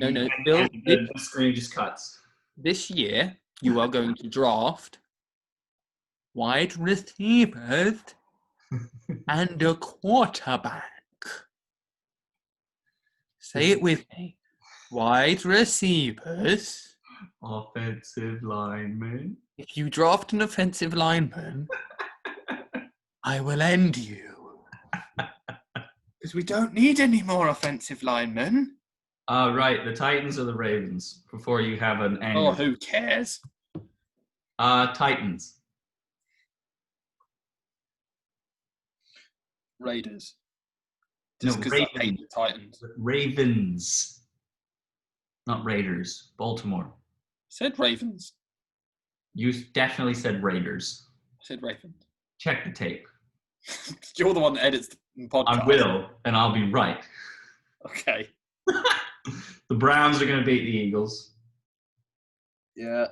Bill, the screen just cuts. This year, you are going to draft wide receivers and a quarterback. Say it with me. Wide receivers. Offensive lineman. If you draft an offensive lineman, I will end you. Because we don't need any more offensive linemen. Right, the Titans or the Ravens before you have an end. Oh, who cares? Titans. Raiders. No, Just because I hate the Titans. Ravens. Not Raiders. Baltimore. Said Ravens. You definitely said Raiders. I said Ravens. Check the tape. You're the one that edits the podcast. I will, and I'll be right. Okay. The Browns are going to beat the Eagles. Yeah.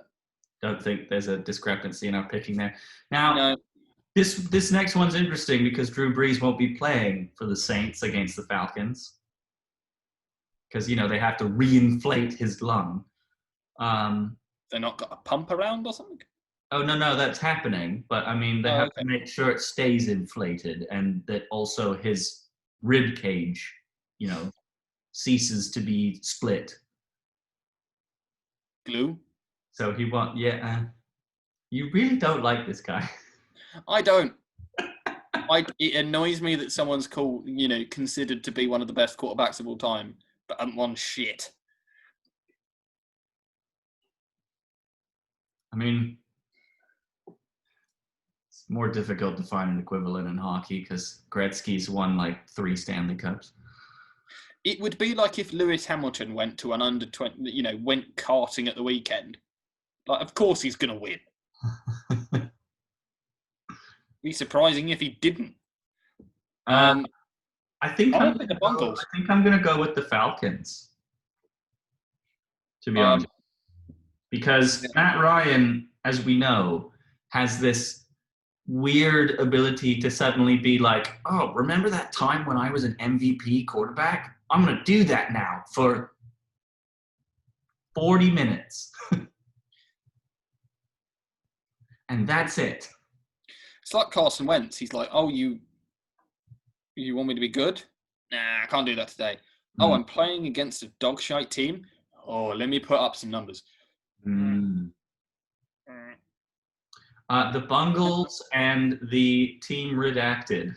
Don't think there's a discrepancy in our picking there. Now, No. this next one's interesting because Drew Brees won't be playing for the Saints against the Falcons because, they have to reinflate his lung. They're not got a pump around or something? Oh, no, that's happening. But, they have to make sure it stays inflated and that also his rib cage, ceases to be split. Glue? So he won't, you really don't like this guy. I don't. It annoys me that someone's called, considered to be one of the best quarterbacks of all time, but hasn't won shit. It's more difficult to find an equivalent in hockey because Gretzky's won like 3 Stanley Cups. It would be like if Lewis Hamilton went to an under 20, went karting at the weekend. Like, of course he's going to win. It'd be surprising if he didn't. I think I'm the Bungles. I think I'm going to go with the Falcons. To be honest, because Matt Ryan, as we know, has this weird ability to suddenly be like, "Oh, remember that time when I was an MVP quarterback? I'm going to do that now for 40 minutes." And that's it. It's like Carson Wentz. He's like, "Oh, you want me to be good? Nah, I can't do that today. Oh, I'm playing against a dog shite team. Oh, let me put up some numbers." The Bungles and the Team Redacted.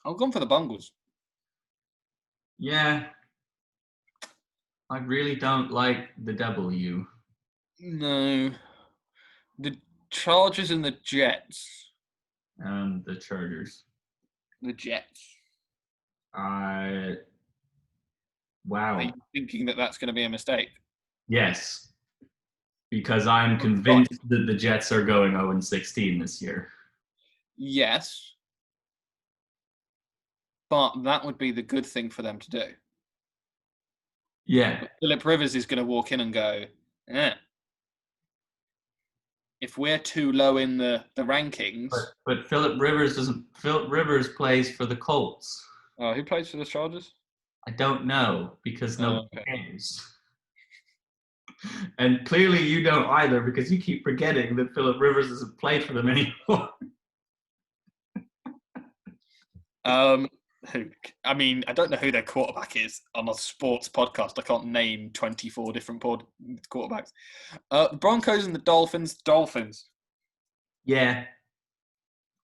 I've gone for the Bungles. Yeah. I really don't like the W. No. The Chargers and the Jets. And the Chargers. The Jets. Wow. Are you thinking that that's going to be a mistake? Yes. Because I'm convinced that the Jets are going 0-16 this year. Yes. But that would be the good thing for them to do. Yeah. But Philip Rivers is going to walk in and go, if we're too low in the rankings. But Philip Rivers doesn't. Philip Rivers plays for the Colts. Who plays for the Chargers? I don't know because nobody cares. And clearly you don't either because you keep forgetting that Philip Rivers doesn't play for them anymore. I don't know who their quarterback is on a sports podcast. I can't name 24 different quarterbacks. The Broncos and the Dolphins. Dolphins. Yeah.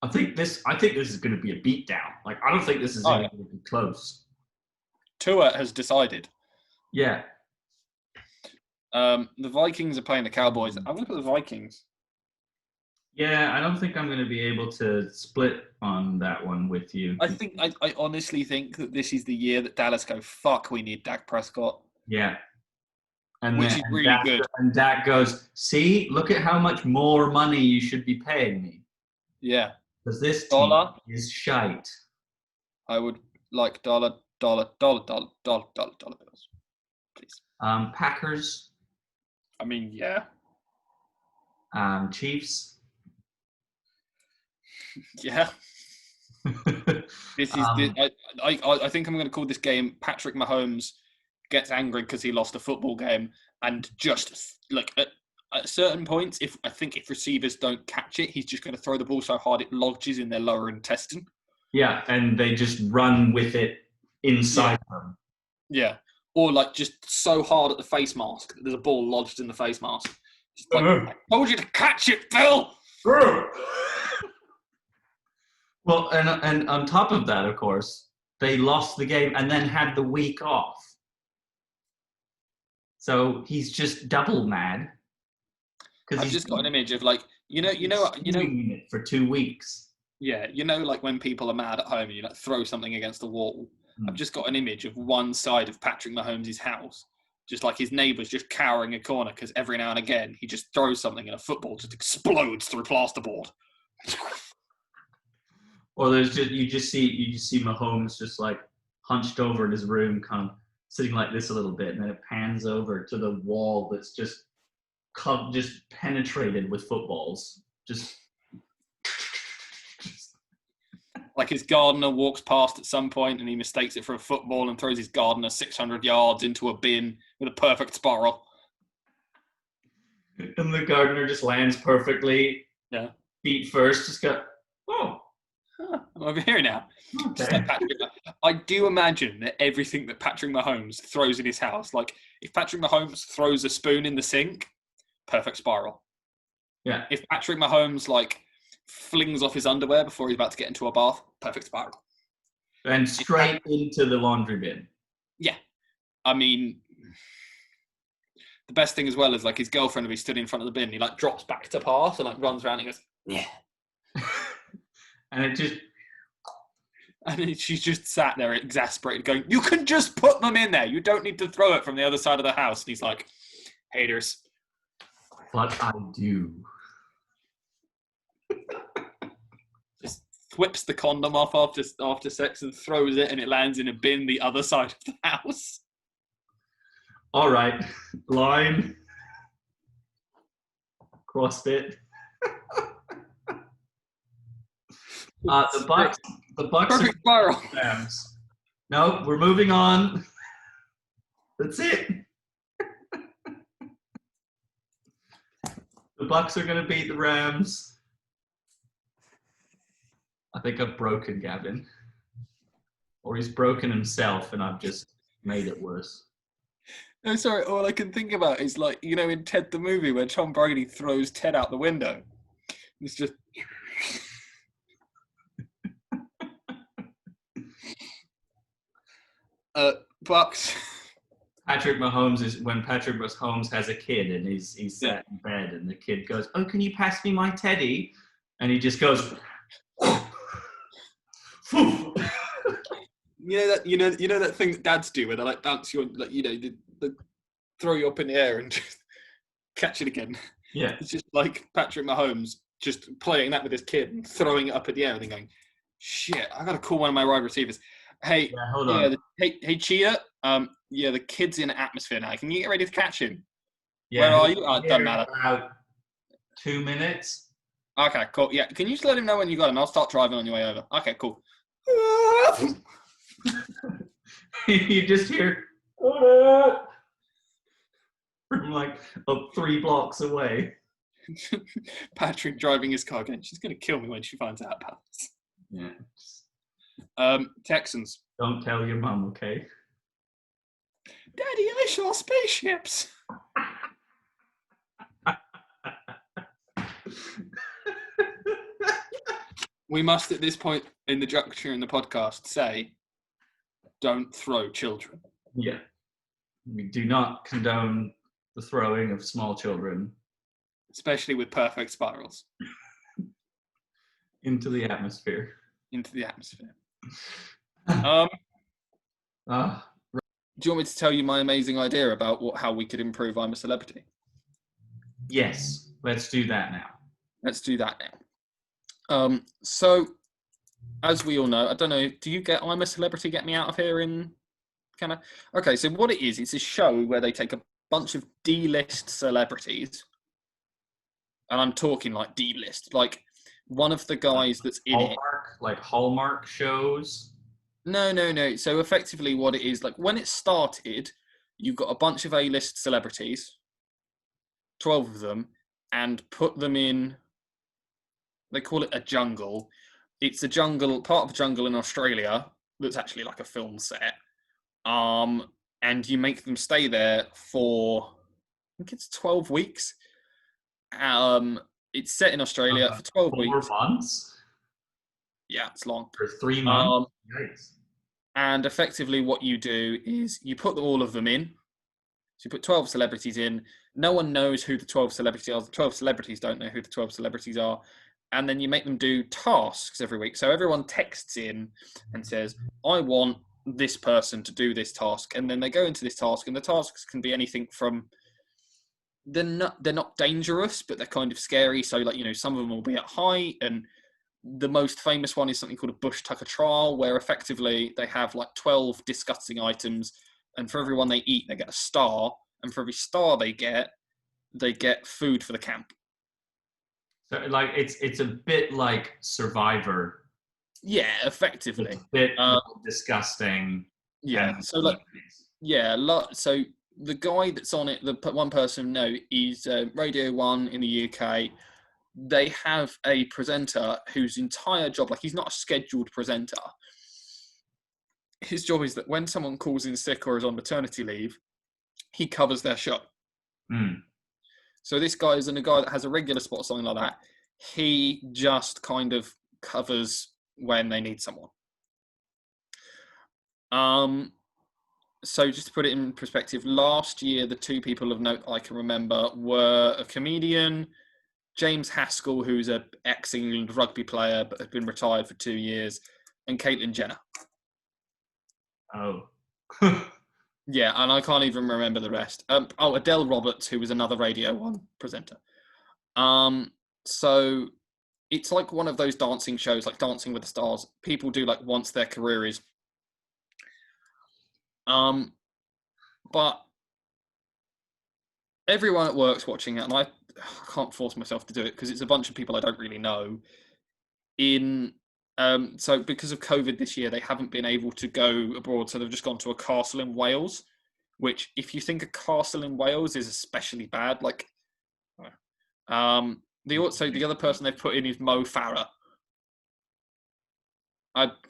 I think this is going to be a beatdown. Like, I don't think this is even going to be close. Tua has decided. Yeah. The Vikings are playing the Cowboys. I'm going to put the Vikings. Yeah, I don't think I'm going to be able to split on that one with you. I honestly think that this is the year that Dallas go, fuck, we need Dak Prescott. Yeah. Which is really good. And Dak goes, see, look at how much more money you should be paying me. Yeah. Because this team is shite. I would like dollar bills. Please. Packers. Yeah. Chiefs. Yeah. This is. I think I'm going to call this game Patrick Mahomes gets angry because he lost a football game, and just like at certain points, if receivers don't catch it, he's just going to throw the ball so hard it lodges in their lower intestine. Yeah, and they just run with it inside them. Yeah, or like just so hard at the face mask that there's a ball lodged in the face mask. Just like, I told you to catch it, Phil. Well, and on top of that, of course, they lost the game and then had the week off. So he's just double mad. I've just got an image of like it for 2 weeks. Yeah, like when people are mad at home and you like throw something against the wall. I've just got an image of one side of Patrick Mahomes' house just like his neighbours just cowering a corner because every now and again he just throws something and a football just explodes through plasterboard. Or you just see Mahomes just like hunched over in his room, kind of sitting like this a little bit, and then it pans over to the wall that's just penetrated with footballs. Just like his gardener walks past at some point and he mistakes it for a football and throws his gardener 600 yards into a bin with a perfect spiral. And the gardener just lands perfectly. Yeah. Feet first, just go, oh. I'm over here now. Okay. Like I do imagine that everything that Patrick Mahomes throws in his house, like if Patrick Mahomes throws a spoon in the sink, perfect spiral. Yeah. If Patrick Mahomes like flings off his underwear before he's about to get into a bath, perfect spiral. And straight into the laundry bin. Yeah. I mean, the best thing as well is like his girlfriend will be stood in front of the bin. He like drops back to pass and like runs around and goes, yeah. And it just... And then she's just sat there exasperated going, you can just put them in there. You don't need to throw it from the other side of the house. And he's like, haters. But I do. Just whips the condom off after sex and throws it and it lands in a bin the other side of the house. All right. Line. Crossed it. The Bucks Perfect spiral. Rams. No, we're moving on. That's it. The Bucks are going to beat the Rams. I think I've broken Gavin. Or he's broken himself and I've just made it worse. No, sorry, all I can think about is like, you know, in Ted the movie where Tom Brady throws Ted out the window. It's just... Bucks. Patrick Mahomes is when Patrick Mahomes has a kid and he's sat in bed and the kid goes, "Oh, can you pass me my teddy?" And he just goes, you know that thing that dads do where they like bounce you on, like, you know, they throw you up in the air and just catch it again. Yeah, it's just like Patrick Mahomes just playing that with his kid and throwing it up in the air and then going, "Shit, I gotta call one of my wide receivers." Hey, yeah, hold on. Hey, Chia. Yeah, the kid's in atmosphere now. Can you get ready to catch him? Yeah, where are you? Oh, it doesn't matter. About 2 minutes. Okay, cool. Yeah, can you just let him know when you got him? I'll start driving on your way over. Okay, cool. You just hear from like 3 blocks away. Patrick driving his car again. She's gonna kill me when she finds out about this. Yeah. Texans. Don't tell your mum, okay? Daddy, I saw spaceships. We must, at this point in the juncture in the podcast, say, don't throw children. Yeah. We do not condone the throwing of small children. Especially with perfect spirals. Into the atmosphere. Into the atmosphere. Do you want me to tell you my amazing idea about how we could improve I'm a Celebrity? Yes, let's do that now. Let's do that now. So, as we all know, I don't know, do you get I'm a Celebrity, Get Me Out of Here in Canada? Okay, so what it is, it's a show where they take a bunch of D-list celebrities, and I'm talking like D-list, like one of the guys that's in Hallmark, it. like Hallmark shows? No. So effectively what it is, like when it started, you've got a bunch of A-list celebrities, 12 of them, and put them in, they call it a jungle. It's a jungle, part of a jungle in Australia that's actually like a film set. And you make them stay there for, I think it's 12 weeks. It's set in Australia for 12 weeks. 4 months? Yeah, it's long. For 3 months? Nice. And effectively what you do is you put all of them in. So you put 12 celebrities in. No one knows who the 12 celebrities are. The 12 celebrities don't know who the 12 celebrities are. And then you make them do tasks every week. So everyone texts in and says, I want this person to do this task, and then they go into this task, and the tasks can be anything from they're not dangerous, but they're kind of scary. So like, some of them will be at height, and the most famous one is something called a bush tucker trial, where effectively they have like 12 disgusting items, and for every one they eat, they get a star, and for every star they get food for the camp. So like it's a bit like Survivor. Yeah, effectively. It's a bit disgusting. Yeah. So like, so the guy that's on it, the one person no, is Radio 1 in the UK. They have a presenter whose entire job, like he's not a scheduled presenter. His job is that when someone calls in sick or is on maternity leave, he covers their show. Mm. So this guy isn't a guy that has a regular spot or something like that. He just kind of covers when they need someone. So just to put it in perspective, last year, the two people of note I can remember were a comedian, James Haskell, who's an ex-England rugby player but has been retired for 2 years, and Caitlyn Jenner. Oh. Yeah, and I can't even remember the rest. Adele Roberts, who was another Radio 1 presenter. So it's like one of those dancing shows, like Dancing with the Stars. People do like once their career is. But everyone at work's watching it, and I can't force myself to do it because it's a bunch of people I don't really know. So because of COVID this year, they haven't been able to go abroad, so they've just gone to a castle in Wales, which if you think a castle in Wales is especially bad, like the other person they've put in is Mo Farah.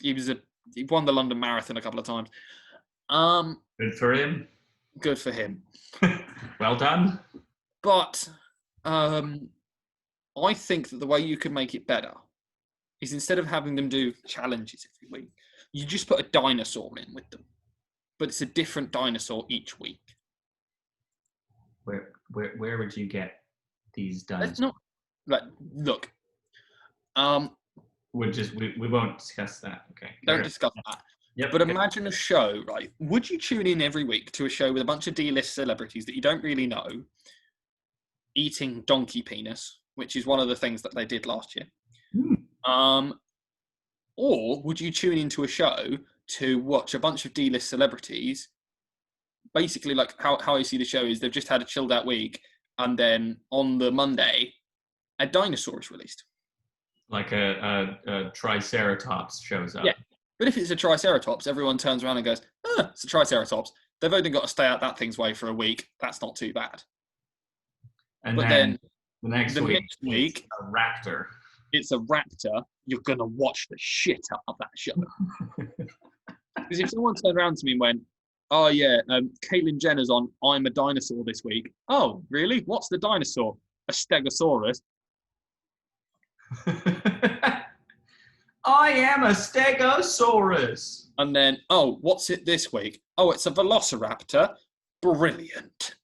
He won the London Marathon a couple of times. Good for him. Good for him. Well done. But I think that the way you can make it better is instead of having them do challenges every week, you just put a dinosaur in with them. But it's a different dinosaur each week. Where would you get these dinosaurs? Let's not look. We won't discuss that. Okay. Don't discuss that. Yep. But imagine a show, right? Would you tune in every week to a show with a bunch of D-list celebrities that you don't really know eating donkey penis, which is one of the things that they did last year? Or would you tune into a show to watch a bunch of D-list celebrities? Basically, like how I see the show is they've just had a chilled out week, and then on the Monday, a dinosaur is released. Like a Triceratops shows up. Yeah. But if it's a Triceratops, everyone turns around and goes, it's a Triceratops. They've only got to stay out that thing's way for a week. That's not too bad. And but then the next week, a raptor. It's a raptor. You're going to watch the shit out of that show. Because if someone turned around to me and went, oh yeah, Caitlyn Jenner's on I'm a Dinosaur this week. Oh, really? What's the dinosaur? A Stegosaurus. I am a Stegosaurus. And then, oh, what's it this week? Oh, it's a Velociraptor. Brilliant.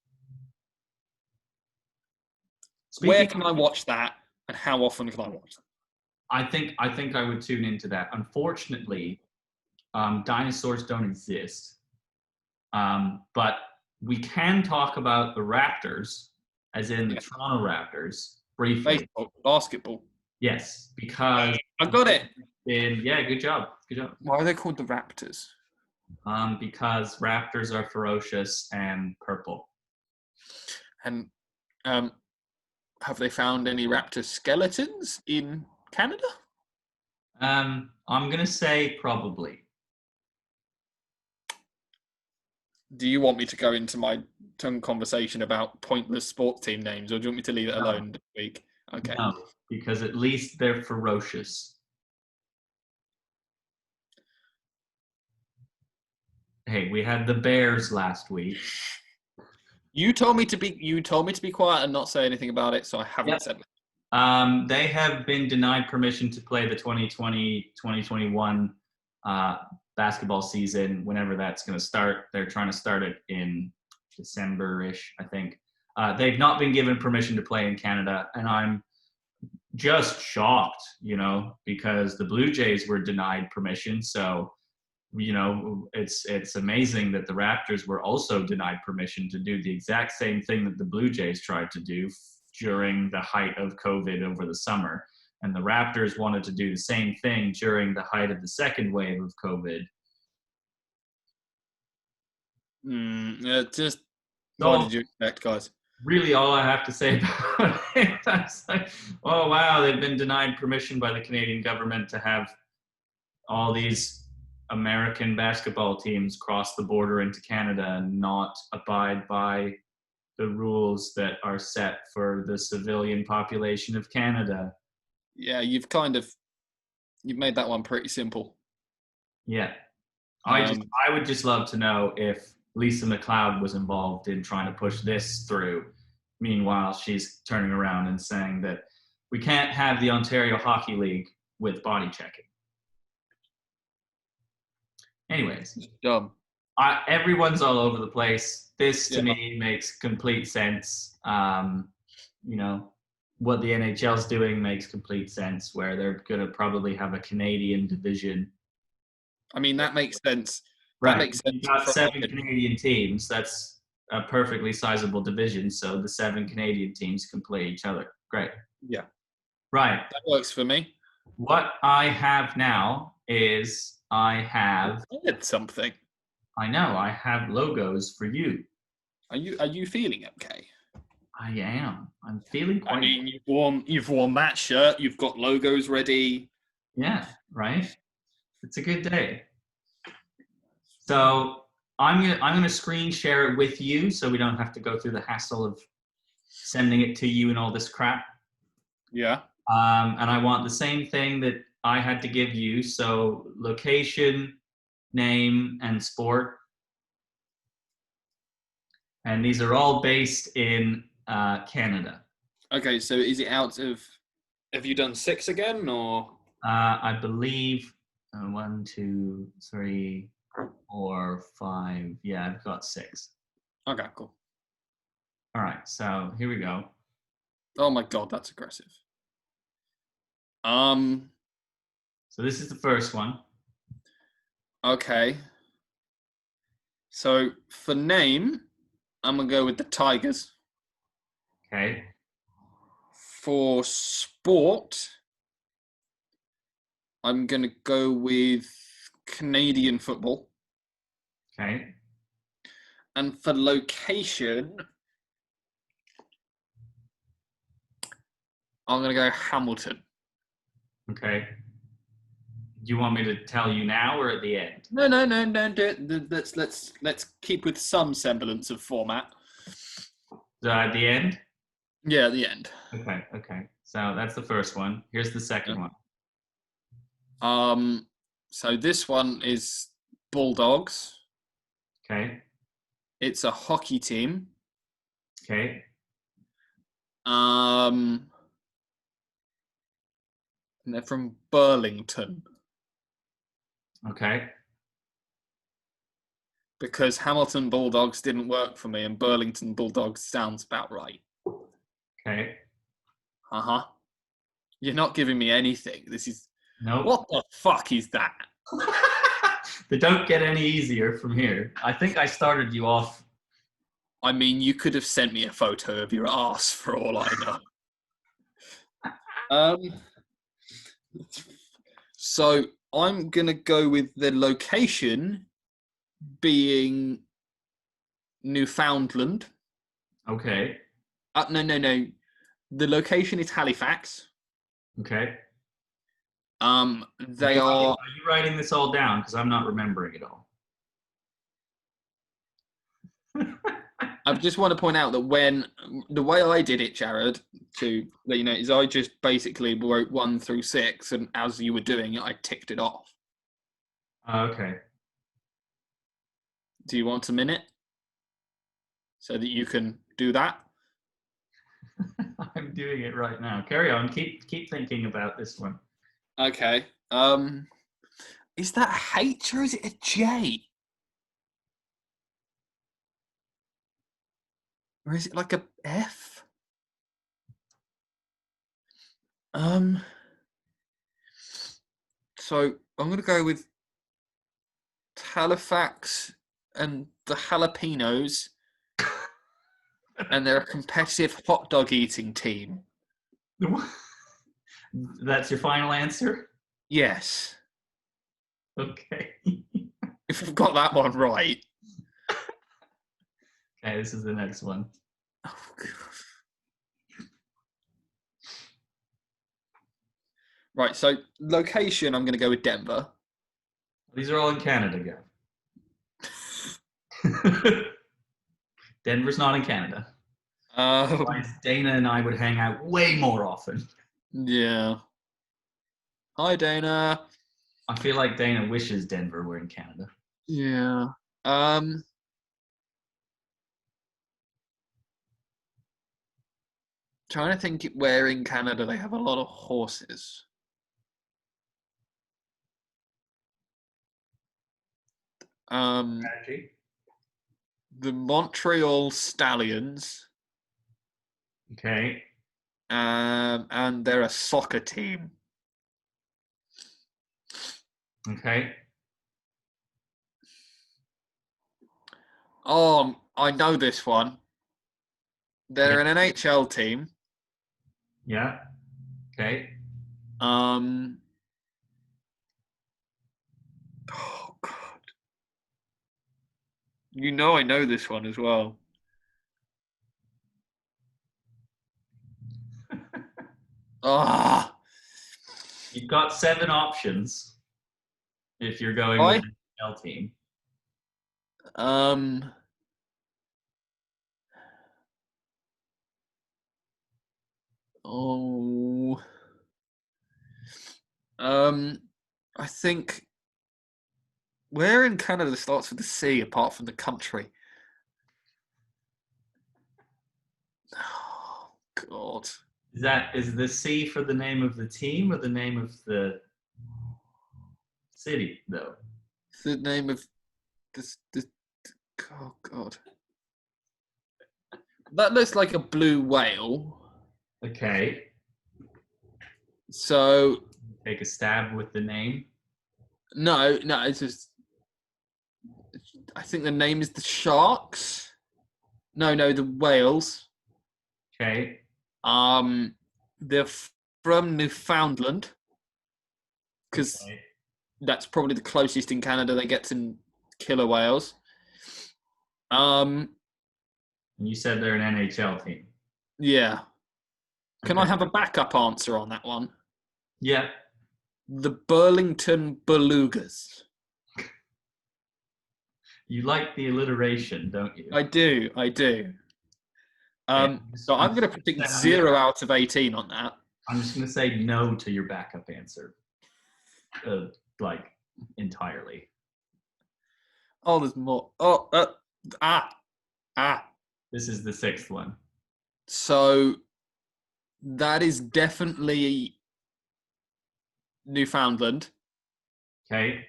Where can I watch that, and how often can I watch that? I think I would tune into that. Unfortunately, dinosaurs don't exist. But we can talk about the Raptors, as in the Toronto Raptors, briefly. Baseball, basketball. Yes, because I got it. Good job. Why are they called the Raptors? Because raptors are ferocious and purple. And have they found any raptor skeletons in Canada? I'm gonna say probably. Do you want me to go into my tongue conversation about pointless sport team names, or do you want me to leave it alone this week? Okay. No, because at least they're ferocious. Hey, we had the Bears last week. You told me to be quiet and not say anything about it, so I haven't said it. They have been denied permission to play the 2020-2021 basketball season, whenever that's going to start. They're trying to start it in December-ish, I think. They've not been given permission to play in Canada, and I'm just shocked, because the Blue Jays were denied permission. So it's amazing that the Raptors were also denied permission to do the exact same thing that the Blue Jays tried to do during the height of COVID over the summer. And the Raptors wanted to do the same thing during the height of the second wave of COVID. Just what So did you expect, guys? really all I have to say about it. That's like, oh wow, they've been denied permission by the Canadian government to have all these American basketball teams cross the border into Canada and not abide by the rules that are set for the civilian population of Canada. Yeah, you've made that one pretty simple. Yeah. Um, I would just love to know if Lisa McLeod was involved in trying to push this through. Meanwhile, she's turning around and saying that we can't have the Ontario Hockey League with body checking. Anyways, dumb. everyone's all over the place. This to Yeah. me makes complete sense. What the NHL's doing makes complete sense, where they're going to probably have a Canadian division. I mean, that makes sense. Right. That makes sense. You've got 7 Canadian teams. That's a perfectly sizable division. So the 7 Canadian teams can play each other. Great. Yeah. Right. That works for me. What I have now is I have something. I know I have logos for you. Are you feeling okay? I am. I'm feeling quite. I mean, you've worn that shirt. You've got logos ready. Yeah. Right. It's a good day. So I'm gonna screen share it with you, so we don't have to go through the hassle of sending it to you and all this crap. Yeah. And I want the same thing that I had to give you. So location, name, and sport. And these are all based in Canada. Okay, so is it out of? Have you done 6 again, or? I believe 1, 2, 3, 4, 5. Yeah, I've got 6. Okay, cool. All right, so here we go. Oh my god, that's aggressive. So this is the first one. Okay. So for name, I'm gonna go with the Tigers. Okay. For sport, I'm gonna go with Canadian football. Okay. And for location, I'm gonna go Hamilton. Okay. Do you want me to tell you now or at the end? No, don't do it. Let's keep with some semblance of format. At the end? Yeah, at the end. Okay. So that's the first one. Here's the second one. So this one is Bulldogs. Okay. It's a hockey team. Okay. And they're from Burlington. Okay. Because Hamilton Bulldogs didn't work for me, and Burlington Bulldogs sounds about right. Okay. Uh-huh. You're not giving me anything. This is... Nope. What the fuck is that? They don't get any easier from here. I think I started you off. I mean, you could have sent me a photo of your ass for all I know. So I'm going to go with the location being Newfoundland. Okay. No. The location is Halifax. Okay. They are... Are you writing this all down? Because I'm not remembering it all. I just want to point out that when the way I did it, Jared, to let you know, is I just basically wrote 1 through 6, and as you were doing it, I ticked it off. Okay. Do you want a minute so that you can do that? I'm doing it right now. Carry on. Keep thinking about this one. Okay. Is that a H or is it a J? Or is it like a F? So I'm gonna go with Halifax and the Jalapenos, and they're a competitive hot dog eating team. That's your final answer? Yes. Okay. If we've got that one right. Okay, this is the next one. Oh, God. Right, so location, I'm going to go with Denver. These are all in Canada, Gav. Denver's not in Canada. Otherwise, Dana and I would hang out way more often. Yeah. Hi, Dana. I feel like Dana wishes Denver were in Canada. Yeah. Trying to think where in Canada they have a lot of horses. Strategy. The Montreal Stallions. Okay. And they're a soccer team. Okay. Oh, I know this one. They're an NHL team. Yeah. Okay. Oh God. You know I know this one as well. Ah. You've got 7 options if you're going with an NHL team. Oh. I think where in Canada starts with the C apart from the country? Oh God. Is the C for the name of the team or the name of the city, though? The name of this oh God. That looks like a blue whale. Okay. So Take a stab with the name. no, it's just I think the name is the Sharks. No, the whales. Okay. They're from Newfoundland because that's probably the closest in Canada they get to killer whales. And you said they're an NHL team. Yeah. Can Okay. I have a backup answer on that one? Yeah. The Burlington Belugas. You like the alliteration, don't you? I do. So I'm going to predict 0 out of 18 on that. I'm just going to say no to your backup answer. Like, entirely. Oh, there's more. This is the 6th one. So that is definitely Newfoundland. Okay.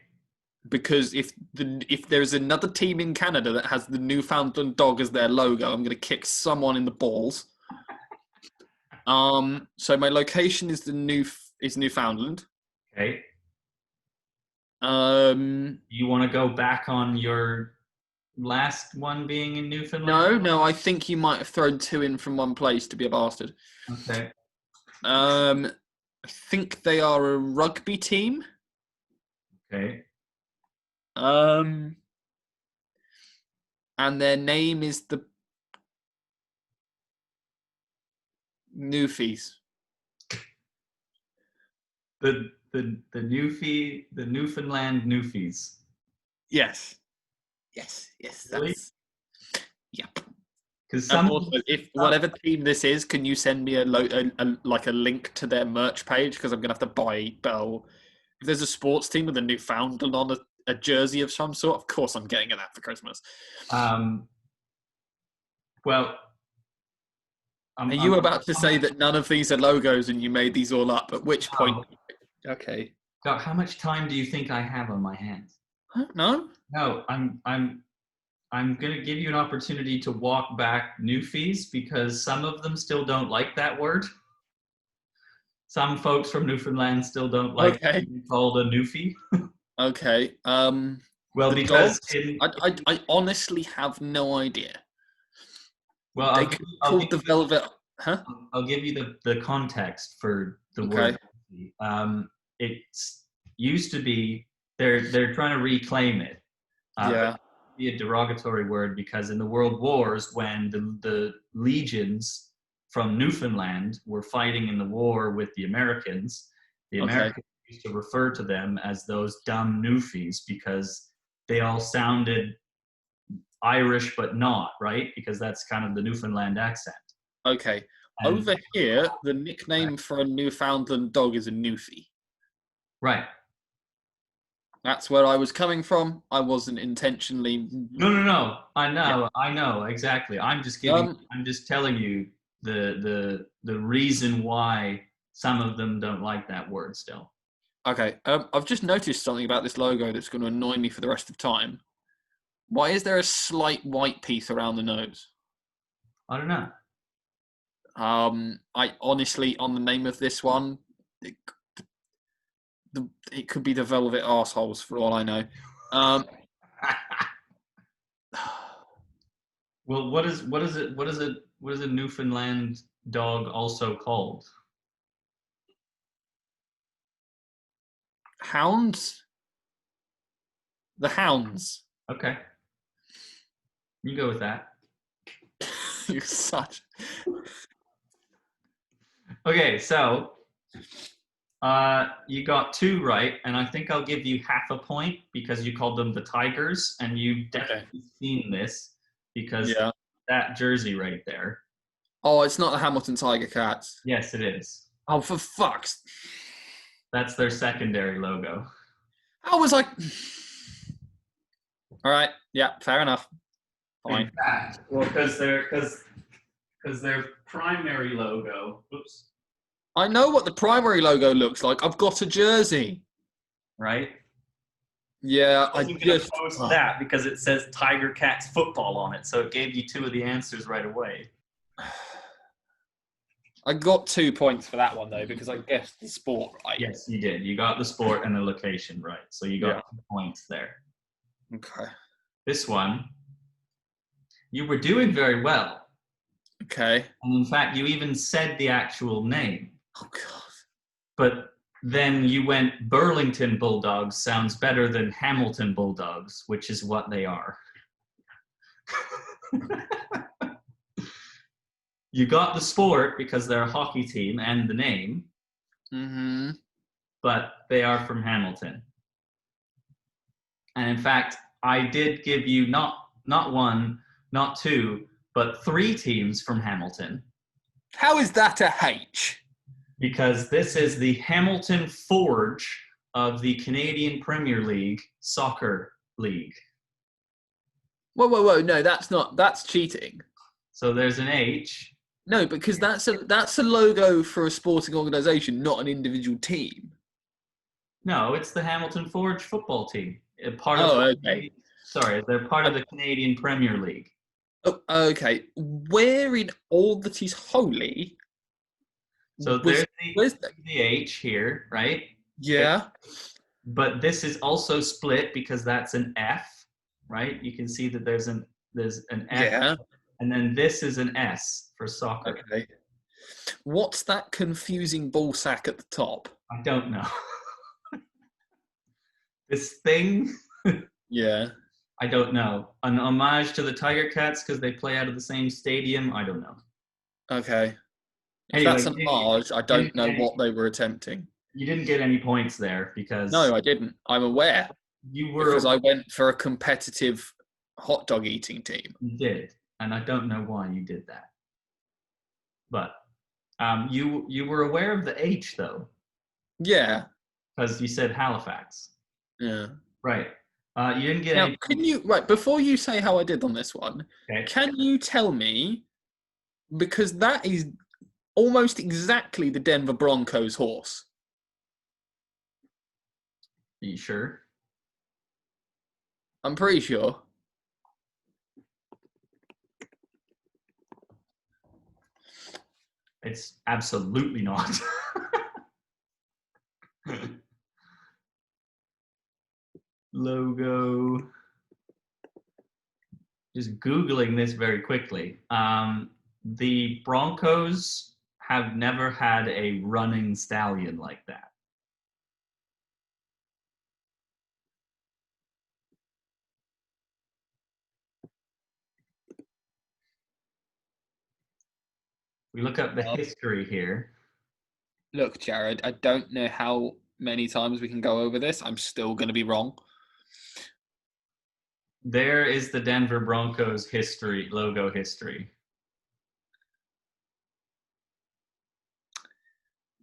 Because if there's another team in Canada that has the Newfoundland dog as their logo, I'm going to kick someone in the balls. So my location is Newfoundland. Okay. Do you want to go back on your last one being in Newfoundland? No, I think you might have thrown 2 in from one place to be a bastard. Okay. I think they are a rugby team. Okay. And their name is the Newfies. The Newfoundland Newfies. Yes. Really? Yep. Because if whatever team this is, can you send me a link to their merch page? Because I'm gonna have to buy Bell. If there's a sports team with a Newfoundland on a jersey of some sort, of course I'm getting that for Christmas. Well, are you about to say that none of these are logos and you made these all up? At which point, okay. God, how much time do you think I have on my hands? No. No, I'm going to give you an opportunity to walk back Newfies because some of them still don't like that word. Some folks from Newfoundland still don't like being called a Newfie. Okay. Well, The because dogs? I honestly have no idea. well, They could be called the Velvet. Huh? I'll give you the context for the Okay. word. It's used to be they're trying to reclaim it, but Yeah. it be a derogatory word because in the World Wars, when the legions from Newfoundland were fighting in the war with the Okay. Americans used to refer to them as those dumb Newfies because they all sounded Irish but not, right? Because that's kind of the Newfoundland accent. Okay. And Over here, the nickname for a Newfoundland dog is a Newfie. right. That's where I was coming from. I wasn't intentionally. No. Yeah. I know exactly. I'm just telling you the reason why some of them don't like that word still. Okay. I've just noticed something about this logo that's going to annoy me for the rest of time. Why is there a slight white piece around the nose? I don't know. I honestly, on the name of this one, it, it could be the Velvet Arseholes for all I know. Well, what is a Newfoundland dog also called? Hounds? The Hounds. Okay, you go with that. You're such. Okay, so you got two right, and I think I'll give you half a point because you called them the Tigers, and you've definitely seen this because Yeah. that jersey right there. Oh, it's not the Hamilton Tiger Cats. Yes, it is. Oh, for fuck's. That's their secondary logo. I was like. All right. Yeah, fair enough. Fine. In fact, well, because their primary logo. Oops. I know what the primary logo looks like. I've got a jersey. Right. Yeah, I wasn't going to post that because it says Tiger Cats football on it, so it gave you two of the answers right away. I got 2 points for that one though because I guessed the sport right. Yes, you did. You got the sport and the location right, so you got 2 points there. Okay. This one, you were doing very well. Okay. And in fact, you even said the actual name. Oh god. But then you went Burlington Bulldogs sounds better than Hamilton Bulldogs, which is what they are. You got the sport because they're a hockey team and the name. Mm-hmm. But they are from Hamilton. And in fact, I did give you not one, not two, but 3 teams from Hamilton. How is that a H? Because this is the Hamilton Forge of the Canadian Premier League Soccer League. Whoa! No, that's not. That's cheating. So there's an H. No, because that's a logo for a sporting organisation, not an individual team. No, it's the Hamilton Forge football team. Okay. Sorry, they're part of the Canadian Premier League. Oh, okay. Where in all that is holy? So there's the H here, right? Yeah. But this is also split because that's an F, right? You can see that there's an F, Yeah. and then this is an S for soccer. Okay. What's that confusing ball sack at the top? I don't know. This thing? Yeah. I don't know. An homage to the Tiger Cats because they play out of the same stadium? I don't know. Okay. If Anyway, that's an homage, I don't know what they were attempting. You didn't get any points there because... No, I didn't. I'm aware. Because I went for a competitive hot dog eating team. You did, and I don't know why you did that. But you were aware of the H, though. Yeah. Because you said Halifax. Yeah. Right. You didn't get now, any... Can you... Right, before you say how I did on this one, okay. Can you tell me... Because that is almost exactly the Denver Broncos horse. Are you sure? I'm pretty sure. It's absolutely not. logo. Just Googling this very quickly. The Broncos have never had a running stallion like that. We look up the history here. Look, Jared, I don't know how many times we can go over this. I'm still going to be wrong. There is the Denver Broncos history, logo history.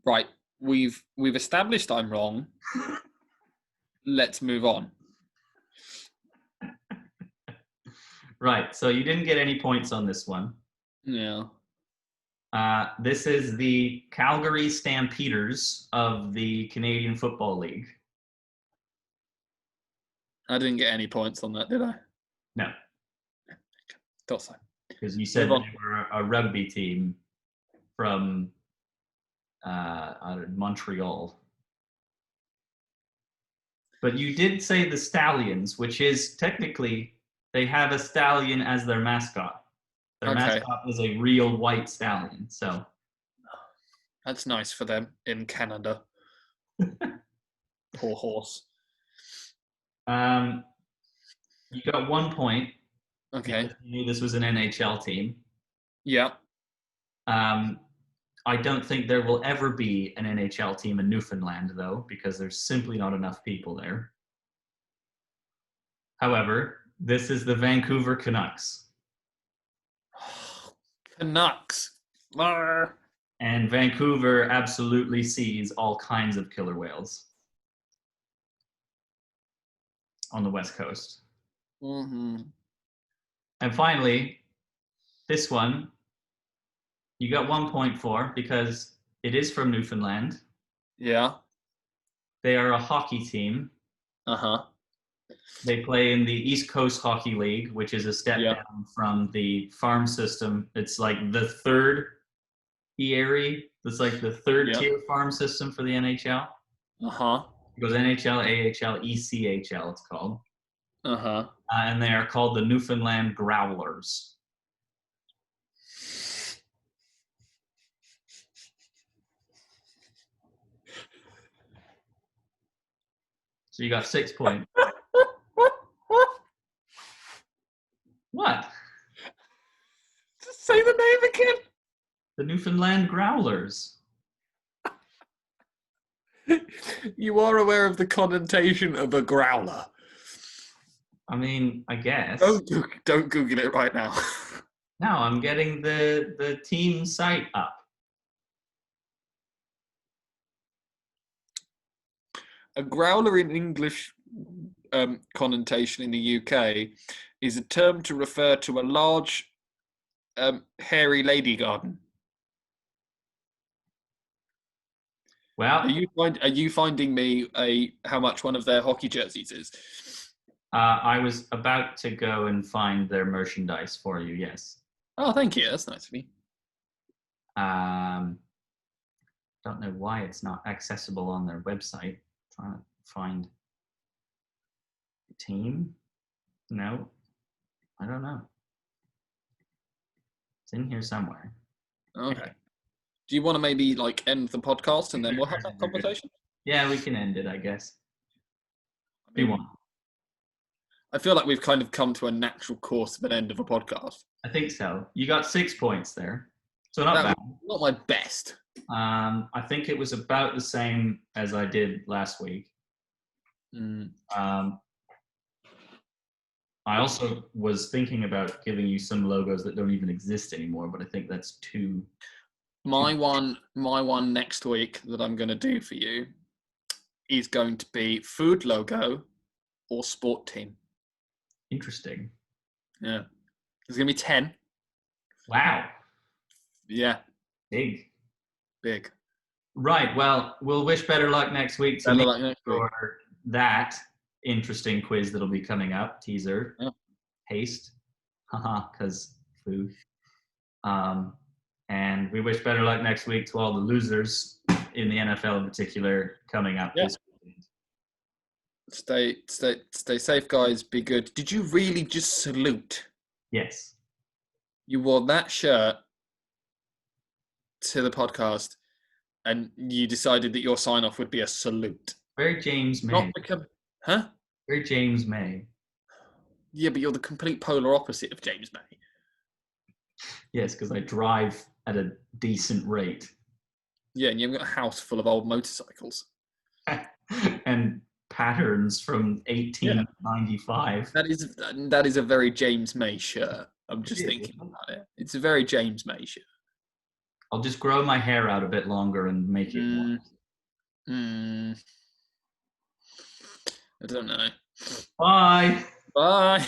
Right, we've established I'm wrong. Let's move on. Right, so you didn't get any points on this one. Yeah. This is the Calgary Stampeders of the Canadian Football League. I didn't get any points on that, did I? No. Thought so. Because you said they were a rugby team from Montreal. But you did say the Stallions, which is technically, they have a stallion as their mascot. Their mascot is a real white stallion. So that's nice for them in Canada. Poor horse. You got 1 point. Okay. Because you knew this was an NHL team. Yeah. I don't think there will ever be an NHL team in Newfoundland, though, because there's simply not enough people there. However, this is the Vancouver Canucks. Canucks. Arr. And Vancouver absolutely sees all kinds of killer whales on the West Coast. Mm-hmm. And finally, this one, you got 1 point for because it is from Newfoundland. Yeah. They are a hockey team. Uh-huh. They play in the East Coast Hockey League, which is a step down from the farm system. It's like the third ERE. It's like the third tier farm system for the NHL. Uh-huh. It goes NHL, AHL, ECHL, it's called. Uh-huh. And they are called the Newfoundland Growlers. So you got 6 points. What? Just say the name again. The Newfoundland Growlers. You are aware of the connotation of a growler. I mean, I guess. Don't Google it right now. No, I'm getting the team site up. A growler in English connotation in the UK is a term to refer to a large, hairy lady garden. Well, are you finding me how much one of their hockey jerseys is? I was about to go and find their merchandise for you. Yes. Oh, thank you. That's nice of you. Don't know why it's not accessible on their website. Trying to find the team. No, I don't know. It's in here somewhere. Okay. Do you want to maybe like end the podcast and then we'll have that conversation? Yeah, we can end it, I guess. If you want. I feel like we've kind of come to a natural course of an end of a podcast. I think so. You got 6 points there. So not bad. Not my best. I think it was about the same as I did last week. I also was thinking about giving you some logos that don't even exist anymore, but I think that's too. My one next week that I'm going to do for you is going to be food logo or sport team. Interesting. Yeah. There's going to be 10. Wow. Yeah. Big. Right. Well, we'll wish better luck next week for that interesting quiz that'll be coming up. Teaser. Yeah. Haste. Haha, because food. And we wish better luck next week to all the losers in the NFL in particular coming up this weekend. Stay safe, guys. Be good. Did you really just salute? Yes. You wore that shirt to the podcast, and you decided that your sign off would be a salute. Very James Not May. become, huh? Very James May. Yeah, but you're the complete polar opposite of James May. Yes, because I drive at a decent rate. Yeah, and you've got a house full of old motorcycles. And patterns from Yeah, 1895. that is a very James May shirt. I'm just It is, thinking isn't it? about it. It's a very James May shirt. I'll just grow my hair out a bit longer and make it more. I don't know. Bye. Bye.